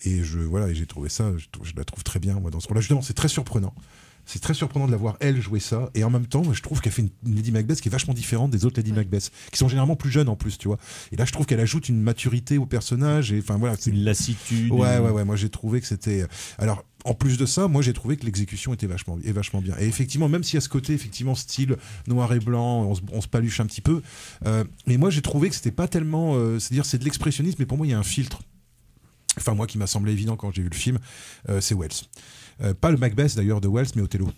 Et j'ai trouvé ça, je la trouve très bien, moi, dans ce rôle-là. Justement, c'est très surprenant. C'est très surprenant de la voir, elle, jouer ça. Et en même temps, moi, je trouve qu'elle fait une Lady Macbeth qui est vachement différente des autres Lady Macbeth, qui sont généralement plus jeunes en plus, tu vois. Et là, je trouve qu'elle ajoute une maturité au personnage. Et enfin, voilà. Une lassitude. Ouais. Moi, j'ai trouvé que c'était. Alors, en plus de ça, moi, j'ai trouvé que l'exécution était vachement bien. Et effectivement, même s'il y a ce côté, effectivement, style noir et blanc, on se paluche un petit peu. Mais moi, j'ai trouvé que c'était pas tellement. C'est-à-dire, c'est de l'expressionnisme, mais pour moi, il y a un filtre. Enfin, moi, qui m'a semblé évident quand j'ai vu le film, c'est Wells. Pas le Macbeth d'ailleurs de Wells, mais Othello. Oui.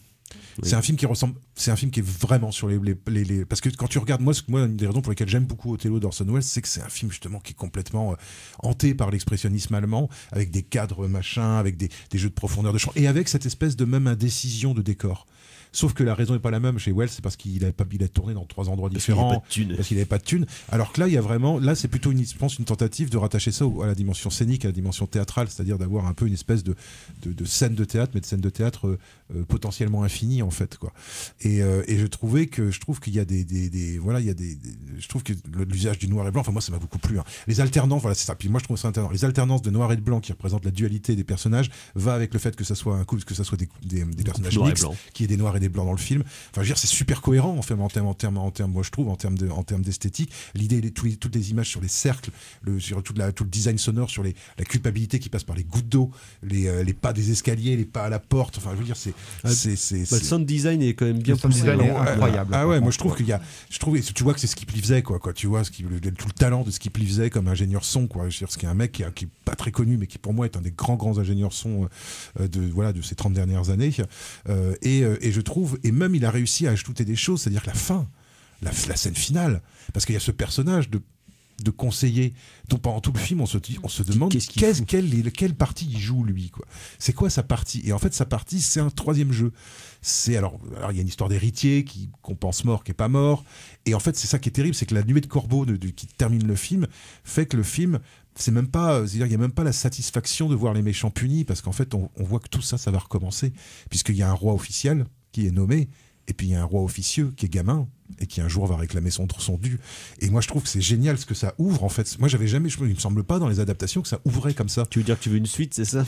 C'est un film qui est vraiment sur les parce que quand tu regardes, moi une des raisons pour lesquelles j'aime beaucoup Othello d'Orson Welles, c'est que c'est un film justement qui est complètement hanté par l'expressionnisme allemand, avec des cadres machin, avec des jeux de profondeur de champ, et avec cette espèce de même indécision de décor. Sauf que la raison n'est pas la même chez Wells, c'est parce qu'il a tourné dans 3 endroits différents, parce qu'il n'avait pas de thunes. Alors que là, c'est plutôt une tentative de rattacher ça à la dimension scénique, à la dimension théâtrale, c'est-à-dire d'avoir un peu une espèce de scène de théâtre, mais de scène de théâtre potentiellement infinie en fait, quoi. Et je trouve qu'il y a je trouve que l'usage du noir et blanc, enfin moi ça m'a beaucoup plu. Hein. Les alternances, voilà, c'est ça. Puis moi je trouve ça intéressant. Les alternances de noir et de blanc qui représentent la dualité des personnages va avec le fait que ça soit un couple, que ça soit des personnages mixtes, qui est des noirs et des blancs dans le film. Enfin, je veux dire, c'est super cohérent en fait, en termes, moi je trouve, en termes d'esthétique. L'idée, toutes les images sur les cercles, sur tout le design sonore, sur la culpabilité qui passe par les gouttes d'eau, les pas des escaliers, les pas à la porte. Enfin, je veux dire, le sound design est quand même bien poussé. Le sound design est incroyable. Ah ouais, moi je trouve tu vois que c'est Skip Livesey, quoi. Tu vois tout le talent de Skip Livesey comme ingénieur son, quoi. Je veux dire, ce qui est un mec qui est pas très connu, mais qui pour moi est un des grands ingénieurs son de ces 30 dernières années. Et je trouve, et même il a réussi à ajouter des choses, c'est-à-dire que la fin, la scène finale, parce qu'il y a ce personnage de conseiller dont pendant tout le film on se demande quelle partie il joue lui, quoi. C'est quoi sa partie? Et en fait sa partie c'est un troisième jeu. Alors il y a une histoire d'héritier qu'on pense mort, qui est pas mort, et en fait c'est ça qui est terrible, c'est que la nuée de corbeaux qui termine le film fait que le film c'est même pas, c'est-à-dire il y a même pas la satisfaction de voir les méchants punis, parce qu'en fait on voit que tout ça va recommencer, puisqu'il y a un roi officiel qui est nommé, et puis il y a un roi officieux qui est gamin et qui un jour va réclamer son dû. Et moi je trouve que c'est génial ce que ça ouvre en fait. Moi il me semble pas dans les adaptations que ça ouvrait comme ça. Tu veux dire que tu veux une suite, c'est ça?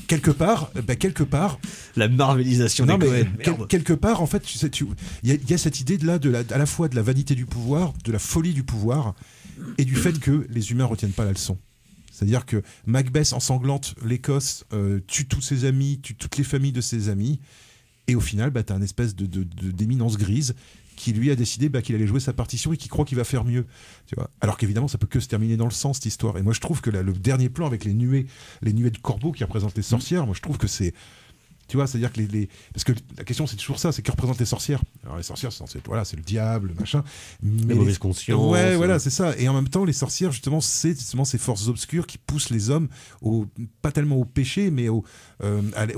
Quelque part la marvelisation des Cohen. Quelque part en fait il y a cette idée à la fois de la vanité du pouvoir, de la folie du pouvoir, et du fait que les humains retiennent pas la leçon. C'est-à-dire que Macbeth ensanglante l'Écosse, tue tous ses amis, tue toutes les familles de ses amis, et au final, t'as une espèce d'éminence grise qui lui a décidé qu'il allait jouer sa partition et qui croit qu'il va faire mieux. Tu vois. Alors qu'évidemment, ça peut que se terminer dans le sang, cette histoire. Et moi, je trouve que le dernier plan avec les nuées de corbeaux qui représentent les sorcières, moi, je trouve que c'est... Tu vois, c'est-à-dire que parce que la question c'est toujours ça, c'est que représentent les sorcières. Alors les sorcières, c'est censé être, c'est le diable, machin. Mais la mauvaise conscience. Ouais, voilà, c'est ça. Et en même temps, les sorcières, justement, c'est justement ces forces obscures qui poussent les hommes pas tellement au péché, mais au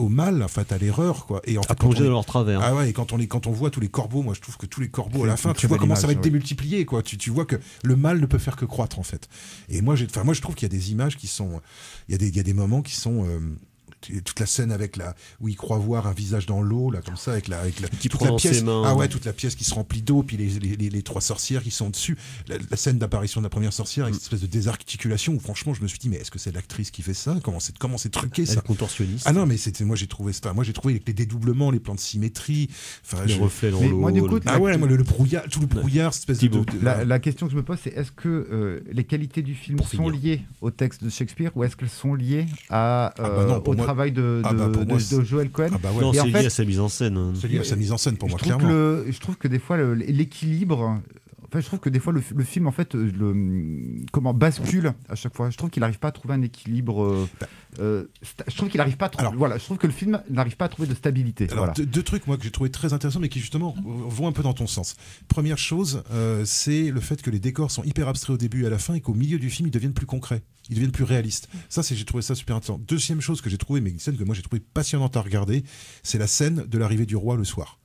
mal, en fait, à l'erreur, quoi. Et en fait, à plonger dans leur travers. Ah ouais, et quand on voit tous les corbeaux, moi je trouve que tous les corbeaux à la fin, tu vois comment ça va être démultiplié, quoi. Tu vois que le mal ne peut faire que croître, en fait. Et moi je trouve qu'il y a des images qui sont, il y a des moments qui sont toute la scène où il croit voir un visage dans l'eau, là, comme ça, avec toute la pièce, toute la pièce qui se remplit d'eau, puis les trois sorcières qui sont dessus, la scène d'apparition de la première sorcière, avec cette espèce de désarticulation où franchement je me suis dit, mais est-ce que c'est l'actrice qui fait ça? Comment c'est truqué, ça? Contorsionniste. Ah non, mais moi j'ai trouvé les dédoublements, les plans de symétrie, les reflets dans l'eau. Moi, du coup, le brouillard, tout le brouillard, cette espèce la question que je me pose, c'est est-ce que les qualités du film sont liées au texte de Shakespeare, ou est-ce qu'elles sont liées au travail de Joel Cohen? Non, c'est lié à sa mise en scène. C'est lié à sa mise en scène pour moi, clairement. Je trouve que des fois l'équilibre... Enfin, je trouve que des fois le film en fait bascule à chaque fois. Je trouve qu'il n'arrive pas à trouver un équilibre. Je trouve qu'il n'arrive pas. Je trouve que le film n'arrive pas à trouver de stabilité. Alors deux trucs moi que j'ai trouvé très intéressants, mais qui justement vont un peu dans ton sens. Première chose, c'est le fait que les décors sont hyper abstraits au début et à la fin, et qu'au milieu du film ils deviennent plus concrets, ils deviennent plus réalistes. J'ai trouvé ça super intéressant. Deuxième chose que j'ai trouvé, mais une scène que moi j'ai trouvé passionnante à regarder, c'est la scène de l'arrivée du roi le soir.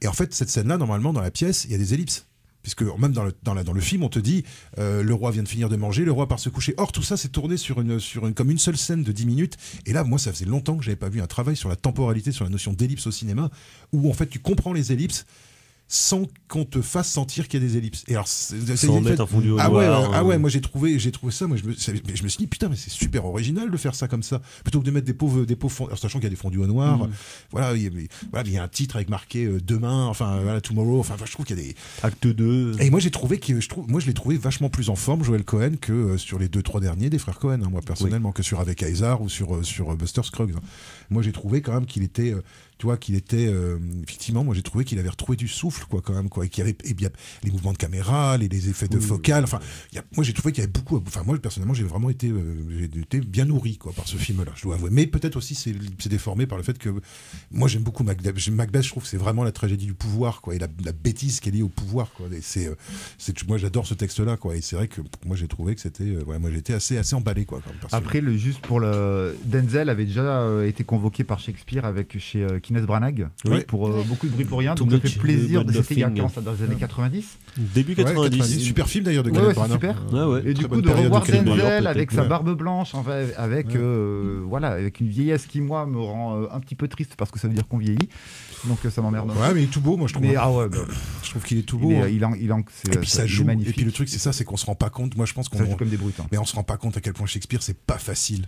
Et en fait, cette scène-là, normalement dans la pièce, il y a des ellipses. Puisque même dans le film, on te dit le roi vient de finir de manger, le roi part se coucher. Or, tout ça, c'est tourné comme une seule scène de 10 minutes. Et là, moi, ça faisait longtemps que j'avais pas vu un travail sur la temporalité, sur la notion d'ellipse au cinéma, où en fait, tu comprends les ellipses sans qu'on te fasse sentir qu'il y a des ellipses. Et alors, sans mettre un fondu au noir. Moi j'ai trouvé ça. Moi je me suis dit putain, mais c'est super original de faire ça comme ça, plutôt que de mettre des pauvres fondus. Alors, sachant qu'il y a des fondus au noir. Voilà, il y a un titre avec marqué demain. Enfin voilà, tomorrow. Enfin je trouve qu'il y a des acte 2. Et moi je l'ai trouvé vachement plus en forme, Joel Cohen, que sur les 2-3 derniers des frères Cohen. Moi personnellement, que sur Avec Isaac ou sur Buster Scruggs. Moi j'ai trouvé quand même qu'il était effectivement, moi j'ai trouvé qu'il avait retrouvé du souffle, quoi, quand même, quoi, et qu'il y avait bien les mouvements de caméra, les effets de focale. Enfin, moi j'ai trouvé qu'il y avait beaucoup. Enfin, moi personnellement, j'ai vraiment été bien nourri, quoi, par ce film-là. Je dois avouer. Mais peut-être aussi c'est déformé par le fait que moi j'aime beaucoup Macbeth. Je trouve que c'est vraiment la tragédie du pouvoir, quoi, et la bêtise qui est liée au pouvoir, quoi. Et moi j'adore ce texte-là, quoi. Et c'est vrai que moi j'ai trouvé que c'était, moi j'étais assez emballé, quoi. Après, juste pour Denzel avait déjà été convoqué par Shakespeare chez Kenneth Branagh pour beaucoup de bruit pour rien. Donc ça fait plaisir. C'était il y a quand, ça, dans les années 90. Début 90. Super film d'ailleurs de Kenneth Branagh. Super. Et du coup de revoir Denzel avec sa barbe blanche, avec une vieillesse qui moi me rend un petit peu triste, parce que ça veut dire qu'on vieillit. Donc ça m'emmerde. Ouais, mais il est tout beau, moi je trouve. Je trouve qu'il est tout beau. Et puis ça joue. Et puis le truc c'est ça, c'est qu'on se rend pas compte. Moi je pense qu'on ça joue comme des brutes. Mais on se rend pas compte à quel point Shakespeare c'est pas facile.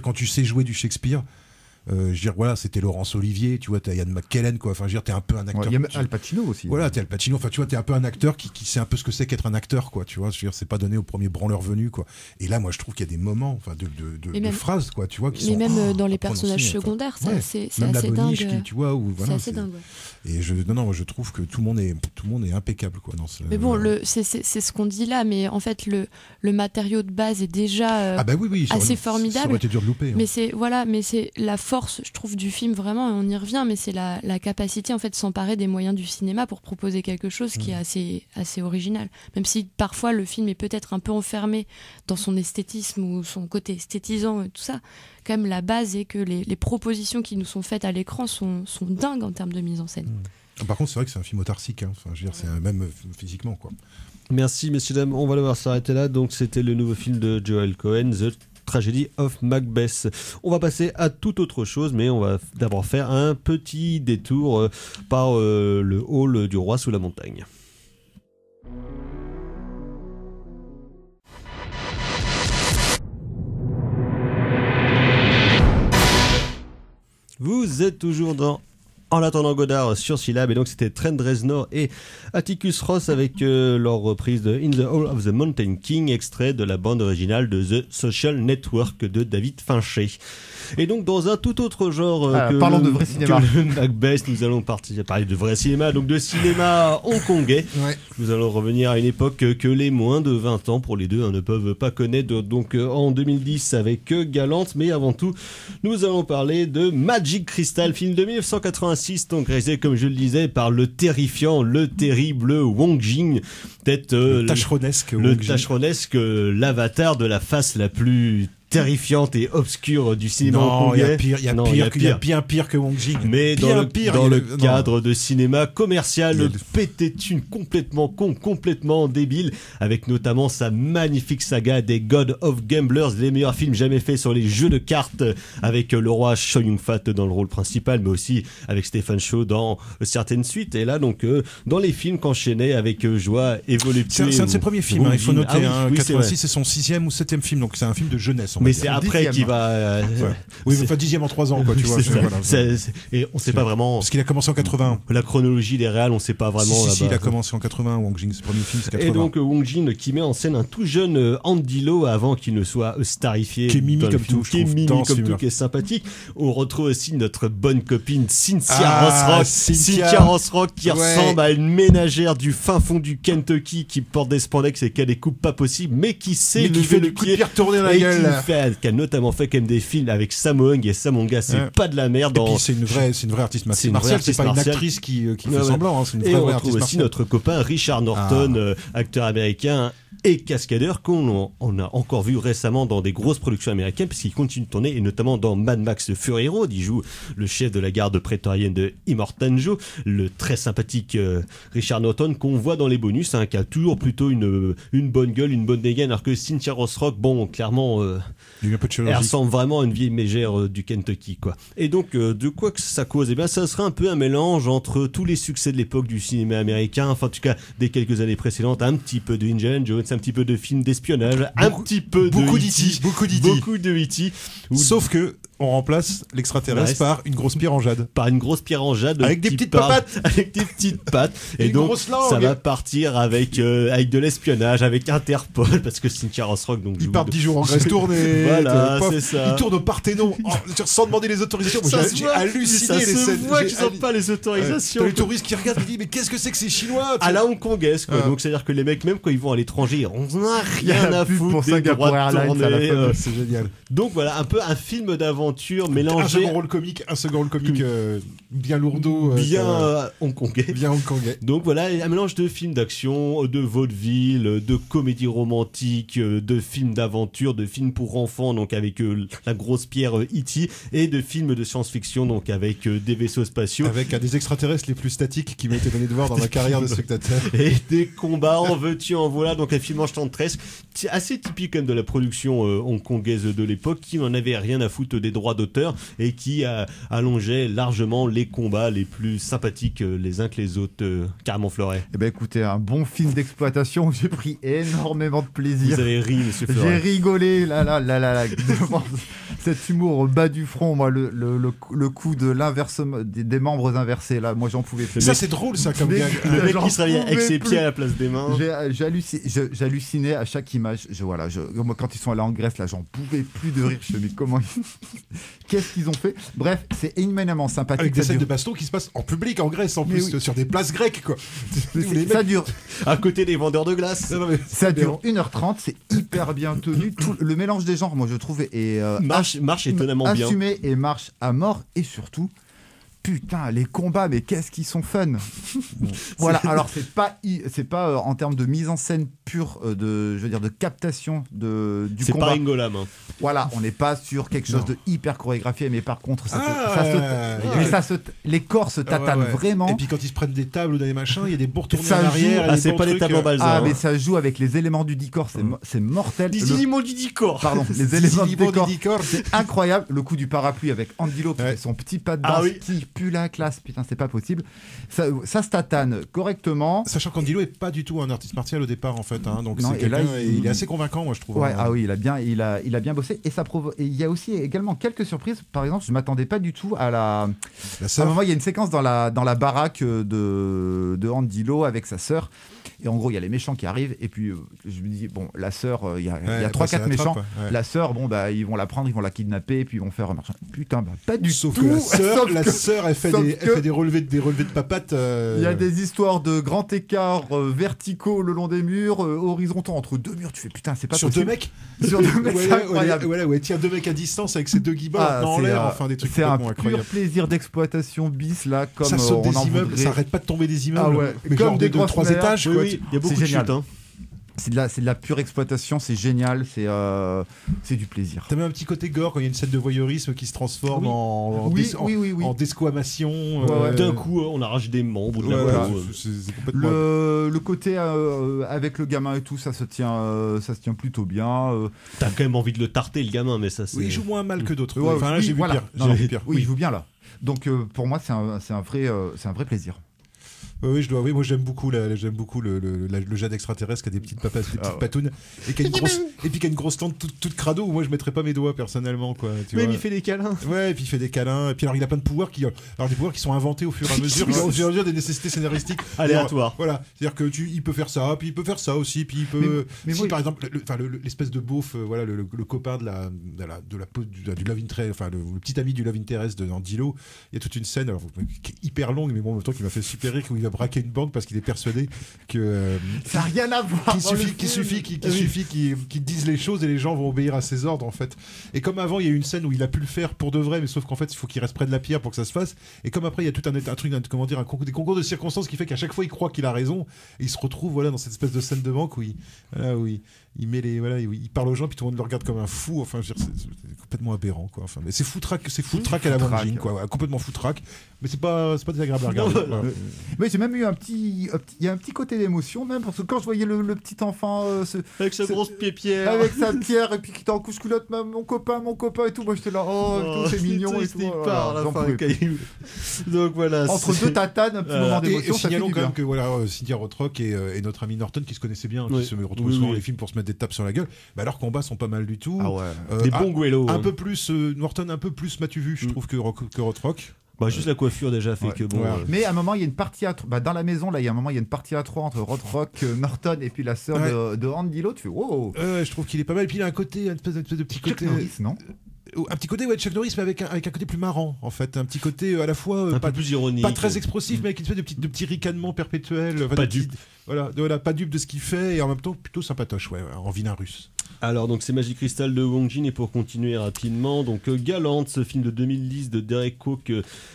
Quand tu sais jouer du Shakespeare, Je veux dire, voilà, c'était Laurence Olivier, tu vois, t'as Ian McKellen, quoi. Enfin, je veux dire, t'es un peu un acteur. Il y a Al Pacino aussi. Voilà, t'es Al Pacino. Enfin, tu vois, t'es un peu un acteur qui sait un peu ce que c'est qu'être un acteur, quoi. Tu vois, je veux dire, c'est pas donné au premier branleur venu, quoi. Et là, moi, je trouve qu'il y a des moments, enfin, de phrases, quoi, tu vois, qui sont. Mais même dans les personnages secondaires, c'est assez dingue. Tu vois, ou voilà. C'est assez dingue. Et moi, je trouve que tout le monde est impeccable, quoi. Dans ce, mais bon, c'est ce qu'on dit là, mais en fait, le matériau de base est déjà assez formidable. Ça aurait été dur de louper. Mais c'est la force, je trouve, du film vraiment, et on y revient, mais c'est la capacité en fait de s'emparer des moyens du cinéma pour proposer quelque chose qui est assez original. Même si parfois le film est peut-être un peu enfermé dans son esthétisme ou son côté esthétisant et tout ça, quand même la base est que les propositions qui nous sont faites à l'écran sont dingues en termes de mise en scène. Par contre, c'est vrai que c'est un film autarcique, hein. Enfin, je veux dire, c'est même physiquement, quoi. Merci messieurs dames, on va devoir s'arrêter là. Donc c'était le nouveau film de Joel Cohen, The Tragedy of Macbeth. On va passer à toute autre chose, mais on va d'abord faire un petit détour par le hall du roi sous la montagne. Vous êtes toujours dans En attendant Godard sur Syllab, et donc c'était Trent Reznor et Atticus Ross avec leur reprise de In the Hall of the Mountain King, extrait de la bande originale de The Social Network de David Fincher. Et donc dans un tout autre genre parlons de vrai cinéma. que le Macbeth, nous allons parler de vrai cinéma, donc de cinéma hongkongais. Ouais. Nous allons revenir à une époque que les moins de 20 ans pour les deux ne peuvent pas connaître, donc en 2010 avec Galante, mais avant tout nous allons parler de Magic Crystal, film de 1986, donc réalisé comme je le disais par le terrifiant, le terrible Wong Jing, peut-être le tâcheronesque l'avatar de la face la plus terrifiante et obscure du cinéma hongkongais. Il y a bien pire que Wong Jing. Mais dans le cadre de cinéma commercial, pété thune, complètement con, complètement débile, avec notamment sa magnifique saga des God of Gamblers, les meilleurs films jamais faits sur les jeux de cartes, avec le roi Chow Yun-fat dans le rôle principal, mais aussi avec Stephen Chow dans certaines suites. Et là, donc, dans les films qu'enchaînait avec joie et volupté. C'est un de ses premiers films, il faut noter. 86, c'est son 6e ou 7e film, donc c'est un film de jeunesse. Mais c'est après qu'il va. Oui, enfin 10e en 3 ans, quoi, tu vois. Et on sait pas vraiment. Parce qu'il a commencé en 81. La chronologie des réals, on sait pas vraiment. Si, il a commencé en 81, Wong Jing, ce premier film, c'est 80. Et donc Wong Jing qui met en scène un tout jeune Andy Lau avant qu'il ne soit starifié. Qui est mimi comme tout, qui est sympathique. On retrouve aussi notre bonne copine Cynthia Rothrock qui ressemble à une ménagère du fin fond du Kentucky qui porte des spandex et qui a des coupes pas possibles, mais qui sait lever le pied, tourner la gueule. Qui a notamment fait quand même des films avec Sammo Hung, et Sammo Hung, c'est pas de la merde. Et puis c'est une vraie artiste martiale, c'est pas une actrice qui fait semblant, c'est une vraie artiste martiale. Et on retrouve aussi notre copain Richard Norton, acteur américain et cascadeur qu'on a encore vu récemment dans des grosses productions américaines, puisqu'il continue de tourner, et notamment dans Mad Max Fury Road. Il joue le chef de la garde prétorienne de Immortanjo, le très sympathique Richard Norton qu'on voit dans les bonus, qui a toujours plutôt une bonne gueule, une bonne dégaine, alors que Cynthia Rothrock, bon, clairement, elle ressemble vraiment à une vieille mégère du Kentucky, quoi. Et donc, de quoi que ça cause? Eh bien, ça serait un peu un mélange entre tous les succès de l'époque du cinéma américain, enfin, en tout cas, des quelques années précédentes, un petit peu de Indiana Jones, un petit peu de films d'espionnage, un petit peu beaucoup de E.T. Sauf que on remplace l'extraterrestre par une grosse pierre en jade. Avec des petites pattes. Avec des petites pattes. Et donc, ça va partir avec de l'espionnage, avec Interpol, parce que Cynthia Rothrock, donc. Ils partent 10 jours en Grèce tournée. Voilà, c'est ça. Ils tournent au Parthénon, sans demander les autorisations. J'ai halluciné les scènes. Ça se voit qu'ils n'ont pas les autorisations. T'as les touristes qui regardent et disent, mais qu'est-ce que c'est que ces Chinois? À la hongkongaise, quoi. Donc, c'est-à-dire que les mecs, même quand ils vont à l'étranger, on n'a rien à foutre pour des droits de tournée. C'est génial. Donc, voilà, un peu un film d'aventure mélangé. Un second rôle comique bien lourdeau, bien hongkongais. Donc voilà, un mélange de films d'action, de vaudeville, de comédie romantique, de films d'aventure, de films pour enfants, donc avec la grosse pierre E.T., et de films de science-fiction, donc avec des vaisseaux spatiaux. Avec des extraterrestres les plus statiques qui m'ont été donné de voir dans ma carrière de spectateur. Et des combats en veux-tu, en voilà, donc un film en tresque, assez typique quand même de la production hongkongaise de l'époque, qui n'en avait rien à foutre des droits d'auteur, et qui allongeait largement les combats les plus sympathiques les uns que les autres, carrément Fleuret. Eh ben écoutez, un bon film d'exploitation où j'ai pris énormément de plaisir. Vous avez ri, monsieur Fleuret. J'ai rigolé, là, cet humour au bas du front, moi, le coup de l'inversement des membres inversés, là, moi, j'en pouvais plus. Ça, c'est drôle, ça, comme gag. Le mec qui se réveille avec ses pieds à la place des mains. J'hallucinais à chaque image. Moi, quand ils sont allés en Grèce, là, j'en pouvais plus de rire. Je me dis, qu'est-ce qu'ils ont fait? Bref, c'est éminemment sympathique. Avec des scènes de baston qui se passent en public en Grèce, en plus, sur des places grecques, quoi. Ça dure. À côté des vendeurs de glace. Ça dure 1h30, c'est hyper bien tenu. Tout le mélange des genres, moi, je trouve, est marche étonnamment bien. Assumé et marche à mort. Et surtout, putain, les combats, mais qu'est-ce qu'ils sont fun. Voilà, alors c'est pas en termes de mise en scène pure, de captation du c'est combat. C'est pas Ingolam. Voilà, on n'est pas sur quelque chose de hyper chorégraphié, mais par contre, les corps se tatanent vraiment. Et puis quand ils se prennent des tables ou des machins, il y a des beaux retournés en arrière. C'est pas les tables en balsa. Mais ça joue avec les éléments du décor, c'est mortel. Les éléments du décor. Pardon, les éléments du décor, c'est incroyable. Le coup du parapluie avec Andilo qui fait son petit pas de danse qui pue la classe. Putain, c'est pas possible. Ça se tatane correctement. Sachant qu'Andilo est pas du tout un artiste martial au départ, en fait. Donc non, il est assez convaincant, moi, je trouve. Ouais, il a bien bossé. Et il y a aussi également quelques surprises. Par exemple, je m'attendais pas du tout à à un moment, il y a une séquence dans la baraque de Andilo avec sa sœur. Et en gros, il y a les méchants qui arrivent. Et puis, je me dis, bon, la sœur, il y a 3-4 méchants. La sœur, ils vont la prendre, ils vont la kidnapper. Et puis, ils vont faire un marchand. Putain, pas du tout. La sœur, elle fait des relevés de papates. Il y a des histoires de grands écarts verticaux le long des murs, horizontaux entre deux murs. Tu fais, putain, c'est pas sur possible. Sur 2 mecs, c'est incroyable. Ouais, tiens, 2 mecs à distance avec ces 2 guibards en l'air. Enfin, des trucs complètement incroyables. C'est un pur plaisir d'exploitation bis, là, comme ça saute on des immeubles, ça arrête pas de tomber des immeubles. Mais comme des 2-3 étages. Il y a beaucoup de chutes. C'est de la pure exploitation, c'est génial, c'est du plaisir. T'as même un petit côté gore quand il y a une scène de voyeurisme qui se transforme en desquamation. D'un coup, on arrache des membres. C'est complètement... Le côté avec le gamin et tout, ça se tient plutôt bien. T'as quand même envie de le tarter, le gamin, mais ça c'est... Oui, il joue moins mal que d'autres. Là, j'ai vu pire. Oui, il joue bien là. Donc pour moi, c'est un vrai plaisir. Oui, moi j'aime beaucoup le jet d'extraterrestre qui a des petites patounes et qui a une grosse tente toute crado où moi je mettrais pas mes doigts personnellement, quoi. Il fait des câlins. Ouais, et puis il fait des câlins. Et puis alors il a plein de pouvoirs des pouvoirs qui sont inventés au fur et à mesure des nécessités scénaristiques aléatoires. Voilà, c'est-à-dire que il peut faire ça, puis il peut faire ça aussi, puis il peut. Par exemple, l'espèce de beauf, le copain du love interest, enfin le petit ami du love interest de Andilo, il y a toute une scène qui est hyper longue, mais bon en même temps qui m'a fait super rire, où il va braquer une banque parce qu'il est persuadé que ça n'a rien à voir. Qu'il suffit qu'il dise les choses et les gens vont obéir à ses ordres, en fait. Et comme avant, il y a eu une scène où il a pu le faire pour de vrai, mais sauf qu'en fait, il faut qu'il reste près de la pierre pour que ça se fasse. Et comme après, il y a tout un truc, des concours de circonstances qui fait qu'à chaque fois, il croit qu'il a raison et il se retrouve dans cette espèce de scène de banque où il met il parle aux gens puis tout le monde le regarde comme un fou. Enfin, c'est complètement aberrant, quoi. Enfin, mais c'est foutraque à la Wong Jin, quoi. Complètement foutraque. Mais c'est pas désagréable à regarder. Mais j'ai même eu il y a un petit côté d'émotion même, parce que quand je voyais le petit enfant avec sa grosse pierre, avec sa pierre, et puis qui était en couche-culotte, mon copain et tout, moi j'étais là, c'est mignon et tout. Donc voilà. Entre deux tatanes, un petit moment d'émotion. Et signalons quand même que Cynthia Rothrock et notre ami Norton qui se connaissaient bien, qui se retrouvent souvent dans les films pour se mettre des tapes sur la gueule, leurs combats sont pas mal du tout. Des bons guélos. Un peu plus Norton, un peu plus m'as-tu vu, je trouve, que Rothrock. Juste la coiffure déjà fait que bon. Mais à un moment il y a une partie à 3 dans la maison là, il y a un moment il y a une partie à 3 entre Rothrock, Norton et puis la sœur de Andilo. Tu fais wow. Je trouve qu'il est pas mal. Et puis il a un côté, une espèce de petit côté. Chuck Norris, non? Un petit côté de Chuck Norris, mais avec un côté plus marrant, en fait. Un petit côté à la fois un peu plus ironique, pas très expressif, mais avec une espèce de petit ricanement perpétuel. Pas dupe. Pas dupe de ce qu'il fait et en même temps plutôt sympatoche, en vilain russe. Alors donc c'est Magic Crystal de Wong Jin, et pour continuer rapidement, donc Galante, ce film de 2010 de Derek Koch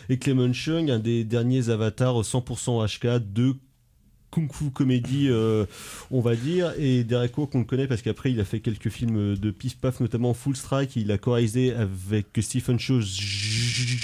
et Clement Chung, un des derniers avatars 100% HK de Kung Fu comédie, on va dire. Et Derek Koch, on le connaît parce qu'après il a fait quelques films de pif paf, notamment Full Strike. Il a co-réalisé avec Stephen Chow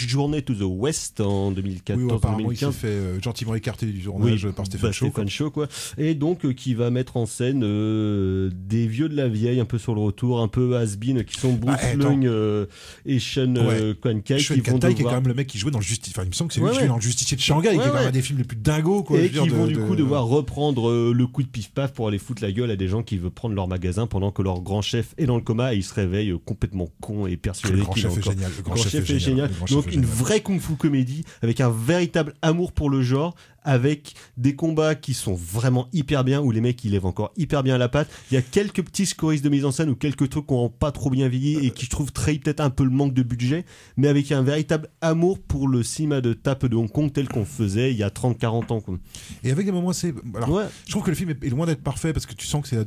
Journée to the West en 2014-2015. Oui, apparemment, il s'est fait gentiment écarter du tournage par Stephen Chow. Quoi. Et donc, qui va mettre en scène des vieux de la vieille, un peu sur le retour, un peu has-been, qui sont Bruce Leung et Sean Kwan-Kai. Sean Kwan-Kai, qui est quand même le mec qui jouait dans le Justicier. Enfin, il me semble que c'est lui qui jouait dans le Justicier de Shanghai, qui est quand même un des films les plus dingos. Quoi, et qui vont du coup devoir reprendre le coup de pif-paf pour aller foutre la gueule à des gens qui veulent prendre leur magasin pendant que leur grand chef est dans le coma et il se réveille complètement con et persuadé qu'il est encore... Le grand chef est génial. Donc une vraie kung-fu comédie avec un véritable amour pour le genre, avec des combats qui sont vraiment hyper bien, où les mecs ils lèvent encore hyper bien la patte. Il y a quelques petits scories de mise en scène ou quelques trucs qui n'ont pas trop bien vieilli et qui je trouve trahissent peut-être un peu le manque de budget, mais avec un véritable amour pour le cinéma de tape de Hong Kong tel qu'on faisait il y a 30-40 ans. Quoi. Et avec des moments assez... Alors, je trouve que le film est loin d'être parfait parce que tu sens que c'est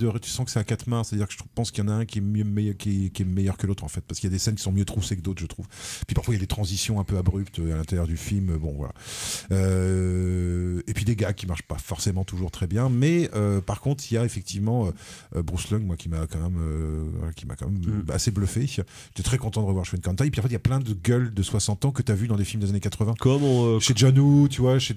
à quatre mains, c'est-à-dire que je pense qu'il y en a un qui est meilleur que l'autre en fait, parce qu'il y a des scènes qui sont mieux troussées que d'autres, je trouve. Puis parfois il y a des transitions un peu abruptes à l'intérieur du film, bon voilà. Et puis des gars qui marchent pas forcément toujours très bien, mais par contre il y a effectivement Bruce Leung, moi qui m'a quand même assez bluffé. J'étais très content de revoir Sean Kwan-Kai. Et puis en fait il y a plein de gueules de 60 ans que t'as vu dans des films des années 80, comme chez John Woo, tu vois, chez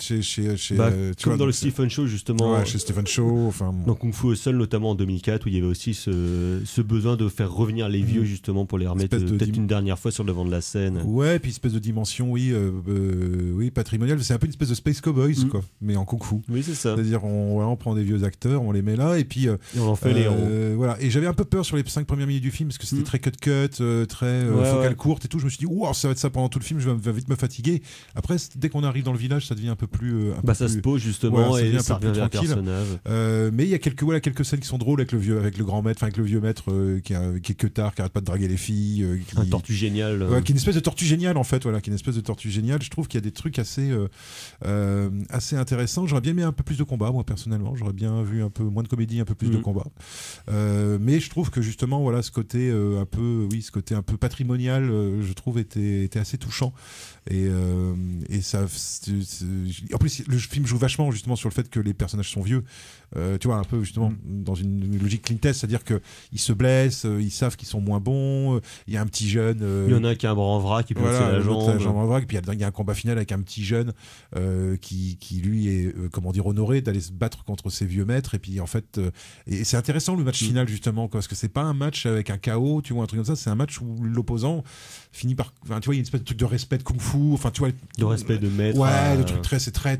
comme dans le Stephen Chow justement, chez Stephen Chow, enfin dans Kung Fu Hustle notamment en 2004, où il y avait aussi ce besoin de faire revenir les vieux justement pour les remettre peut-être une dernière fois sur le devant de la scène. Ouais, puis espèce de dimension oui patrimoniale, c'est un peu une espèce de Space Cowboys quoi, mais en Kung Fu. Oui, c'est ça. C'est-à-dire on prend des vieux acteurs, on les met là et puis et on en fait les héros. Voilà, et j'avais un peu peur sur les 5 premières minutes du film parce que c'était très cut, très focale courte et tout. Je me suis dit wow, ça va être ça pendant tout le film, je vais vite me fatiguer. Après dès qu'on arrive dans le village, ça devient un peu plus ça se pose justement et ça revient vers le personnage. Mais il y a quelques scènes qui sont drôles avec le grand maître, avec le vieux maître qui est que tard, qui arrête pas de draguer les filles, un tortue génial. Qui est une espèce de tortue géniale en fait, voilà, qui est une espèce de tortue géniale. Je trouve qu'il y a des trucs assez intéressants. J'aurais bien aimé un peu plus de combat, moi personnellement. J'aurais bien vu un peu moins de comédie, un peu plus de combat. Mais je trouve que justement, voilà, ce côté un peu patrimonial, je trouve était assez touchant. Et ça, en plus, le film joue vachement justement sur le fait que les personnages sont vieux. Tu vois, un peu justement dans une logique Clint Eastwood, c'est-à-dire qu'ils se blessent, ils savent qu'ils sont moins bons. Il y a un petit jeune. Il y en a qui a un bras en vrac qui peut tirer la jambe. En vrac, puis il y a un combat final avec un petit jeune qui lui est honoré d'aller se battre contre ses vieux maîtres. Et puis en fait, et c'est intéressant le match final justement parce que c'est pas un match avec un KO, tu vois, un truc comme ça. C'est un match où l'opposant finit par, enfin, tu vois, il y a une espèce de truc de respect de kung-fu, enfin, tu vois, de respect de maître. Ouais, le truc c'est très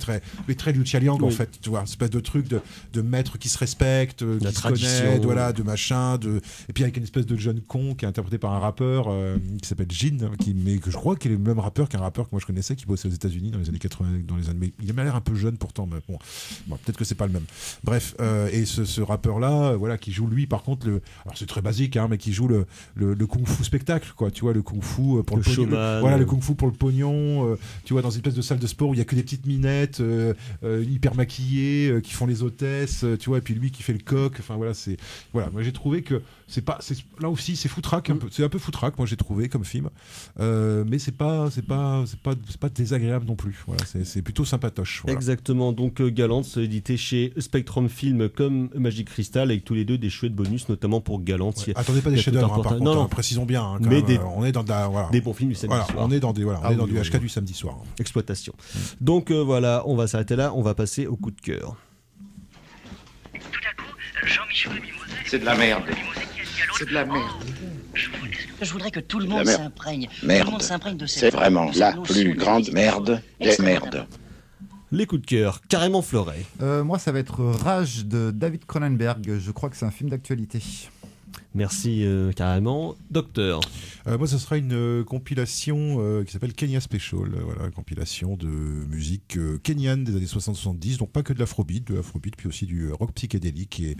Liu Liang en fait, tu vois, une espèce de truc de maître qui se respecte, qui se connaît, voilà, de machin, et puis avec une espèce de jeune con qui est interprété par un rappeur qui s'appelle Jin, mais que je crois qu'il est le même rappeur qu'un rappeur que moi je connaissais qui bossait aux États-Unis dans les années 80, mais il a l'air un peu jeune pourtant, mais bon peut-être que c'est pas le même. Bref, et ce rappeur là, voilà, qui joue lui par contre alors c'est très basique, mais qui joue le kung-fu spectacle, quoi, tu vois, le kung-fu pour le pognon, voilà, le kung-fu pour le pognon, tu vois, dans une espèce de salle de sport où il y a que des petites minettes hyper maquillées qui font les hôtesses, tu vois, et puis lui qui fait le coq, enfin voilà, moi j'ai trouvé que là aussi c'est foutraque, c'est un peu foutraque, moi j'ai trouvé comme film, mais c'est pas désagréable non plus, voilà, c'est plutôt sympatoche, voilà. Exactement. Donc Galante, c'est édité chez Spectrum Film comme Magic Crystal, avec tous les deux des chouettes bonus, notamment pour Galante. Ouais. Attendez pas des chefs-d'œuvre, par contre, non, précisons bien, mais on est dans des bons films du samedi soir. On est dans du HK du samedi soir. Exploitation. Donc voilà, on va s'arrêter là, on va passer au coup de cœur. Tout à coup, Jean-Michel Mimosé... C'est de la merde. C'est de la merde. Je voudrais que tout le monde s'imprègne. Merde. Tout le monde s'imprègne de cette... C'est vraiment la plus grande merde des merdes. Les coups de cœur, carrément Fleuret. Moi, ça va être Rage de David Cronenberg. Je crois que c'est un film d'actualité. Merci carrément. Docteur. Moi, ce sera une compilation qui s'appelle Kenya Special. Voilà, une compilation de musique kenyane des années 60-70, donc pas que de l'afrobeat, puis aussi du rock psychédélique et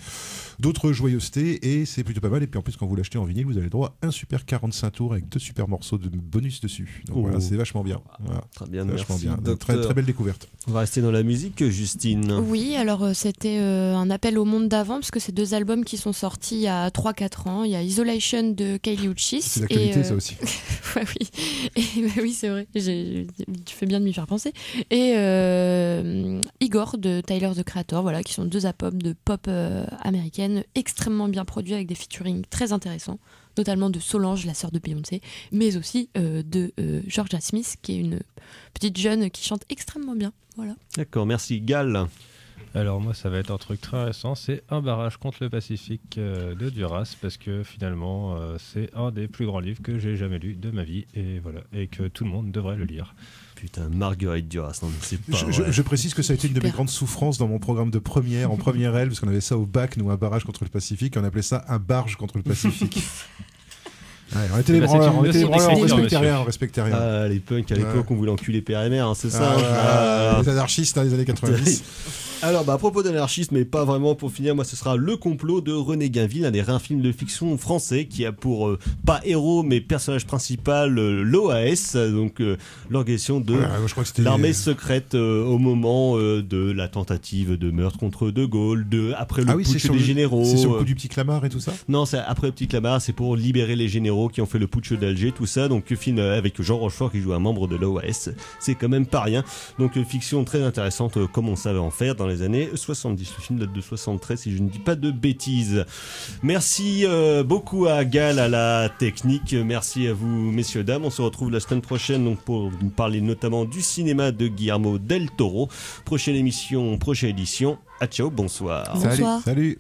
d'autres joyeusetés, et c'est plutôt pas mal. Et puis en plus, quand vous l'achetez en vinyle, vous avez le droit à un super 45 tours avec 2 super morceaux de bonus dessus. Donc voilà, c'est vachement bien. Voilà. Très bien, merci. Bien. Très, très belle découverte. On va rester dans la musique, Justine. Oui, alors c'était un appel au monde d'avant, parce que c'est 2 albums qui sont sortis il y a 3-4 4 ans. Il y a Isolation de Kylie Uchis. C'est l'actualité, ça aussi. Ouais, oui. Et, oui, c'est vrai. Tu fais bien de m'y faire penser. Et Igor de Tyler, the Creator, voilà, qui sont 2 albums de pop américaine extrêmement bien produits avec des featuring très intéressants, notamment de Solange, la sœur de Beyoncé, mais aussi de Georgia Smith, qui est une petite jeune qui chante extrêmement bien. Voilà. D'accord, merci. Gal. Alors moi ça va être un truc très récent, c'est Un barrage contre le Pacifique de Duras, parce que finalement c'est un des plus grands livres que j'ai jamais lu de ma vie, et voilà, et que tout le monde devrait le lire. Putain, Marguerite Duras, non, c'est pas je précise que ça a été une de mes grandes souffrances dans mon programme de première, en première L, parce qu'on avait ça au bac, nous, un barrage contre le Pacifique, et on appelait ça un barge contre le Pacifique. Ouais, on était les branleurs, on respectait rien. Ah, les punks, à l'époque, on voulait enculer PRMR, hein, c'est ça. Les anarchistes dans les années 90. Alors, à propos d'anarchisme, mais pas vraiment, pour finir, moi, ce sera Le complot de René Gainville, un des rares films de fiction français qui a pour, pas héros, mais personnage principal, l'OAS, donc l'organisation de l'armée secrète au moment de la tentative de meurtre contre De Gaulle, après le putsch des généraux. C'est sur le coup du petit Clamart et tout ça ? Non, c'est après le petit Clamart, c'est pour libérer les généraux qui ont fait le putsch d'Alger, tout ça. Donc, film avec Jean Rochefort qui joue un membre de l'OAS, c'est quand même pas rien. Donc, fiction très intéressante, comme on savait en faire dans les années 70. Le film date de 73, si je ne dis pas de bêtises. Merci beaucoup à Gal à la technique. Merci à vous, messieurs, dames. On se retrouve la semaine prochaine donc, pour nous parler notamment du cinéma de Guillermo del Toro. Prochaine émission, prochaine édition. À ciao, bonsoir. Bonsoir. Salut.